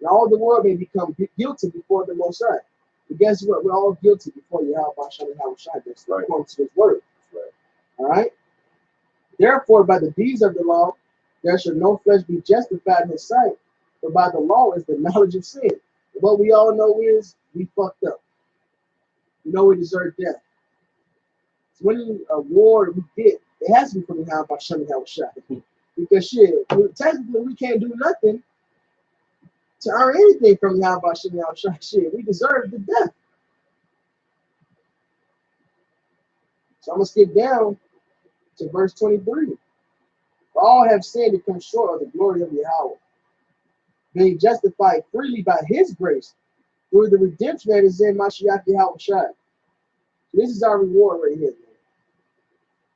S2: and all the world may become guilty before the Most High. But guess what? We're all guilty before Yahweh Shem Yahweh Shai. That's right. According to his word. Right. All right. Therefore, by the deeds of the law, there shall no flesh be justified in his sight, but by the law is the knowledge of sin. And what we all know is we fucked up. We know we deserve death. So any award we get, it has to be from Yahweh Shem Yahweh Shai. Because shit, technically we can't do nothing to earn anything from Yahweh Shem Yahweh Shai. Shit, we deserve the death. So I'm gonna skip down to verse 23. All have sinned and come short of the glory of Yahweh, being justified freely by his grace through the redemption that is in Mashiach Yahweh Shai. So this is our reward right here, man.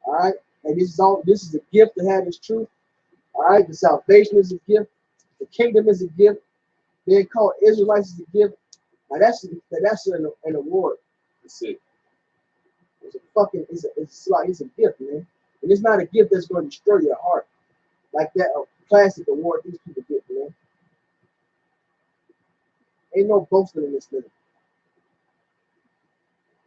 S2: All right. And this is a gift to have this truth. All right, the salvation is a gift. The kingdom is a gift. Being called Israelites is a gift. Now that's an award.
S3: That's it.
S2: It's a gift, man. And it's not a gift that's going to destroy your heart. Like that classic award these people get, man. Ain't no boasting in this thing.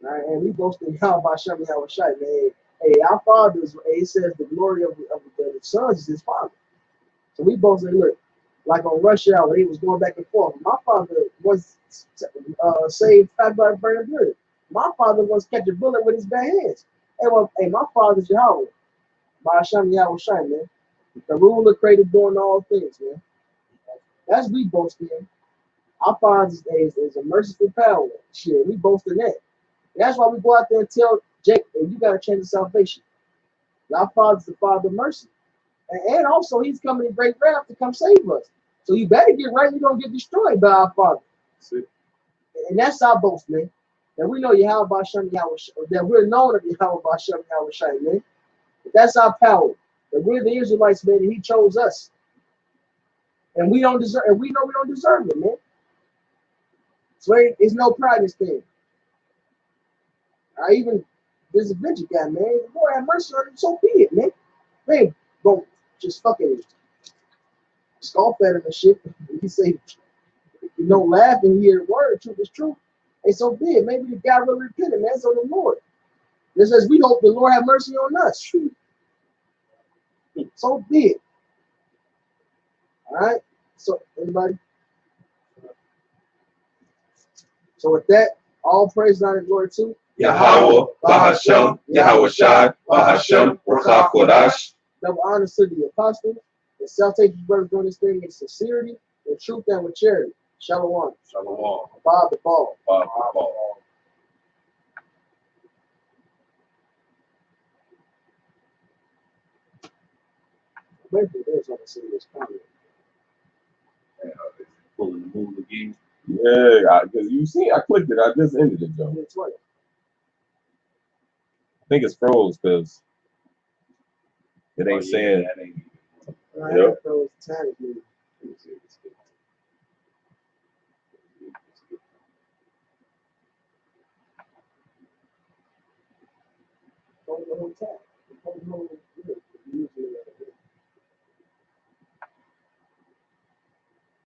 S2: All right, and we boasting now about Shem Yahushua, man. Hey, our fathers, it says the glory of the sons is his father. So we boasting, look, like on rush hour, he was going back and forth. My father was saved by burning good. My father was catch a bullet with his bare hands. Hey, my father's Yahweh. By Hashem Yahushua, man. The ruler created doing all things, man. That's we boasting in. Our Father's days is a merciful power. Shit, we boast in that. And that's why we go out there and tell Jake, hey, you got to change the salvation. Our Father's the Father of mercy. And also, he's coming in great wrath to come save us. So you better get right, you're going to get destroyed by our Father. And that's our boast, man. That we know Yahweh B'Shem Yahushua, that we're known of Yahweh B'Shem Yahushua, man. But that's our power. That we're the Israelites, man, and he chose us. And we don't deserve, and we know we don't deserve it, man. So it's no pride in this thing. Even this adventure guy, man, the Lord have mercy on him, so be it, man. Man, don't just fucking scoff at him and shit. He say, laugh and hear the word, truth is true. And so be it. Maybe the guy really repented, man. It's on the Lord. It says we hope the Lord have mercy on us. So be it. All right. So anybody? So with that, all praise and glory to
S3: Yahweh, Bahashem, Yahushua, Bahashem, Ruach Kodash.
S2: Double honor to the apostles and self-taking brothers doing this thing in sincerity, with truth, and with charity. Shalom.
S3: Shalom.
S2: Bob the ball.
S3: Bob the ball.
S2: Maybe there's on the serious comment.
S3: Pulling the move again.
S1: Yeah, because you see, I clicked it. I just ended it, though.
S2: It's right.
S1: I think it's froze because it ain't saying.
S3: That ain't
S2: Right,
S1: Yep.
S2: those time movie. Hold the whole time. Hold the whole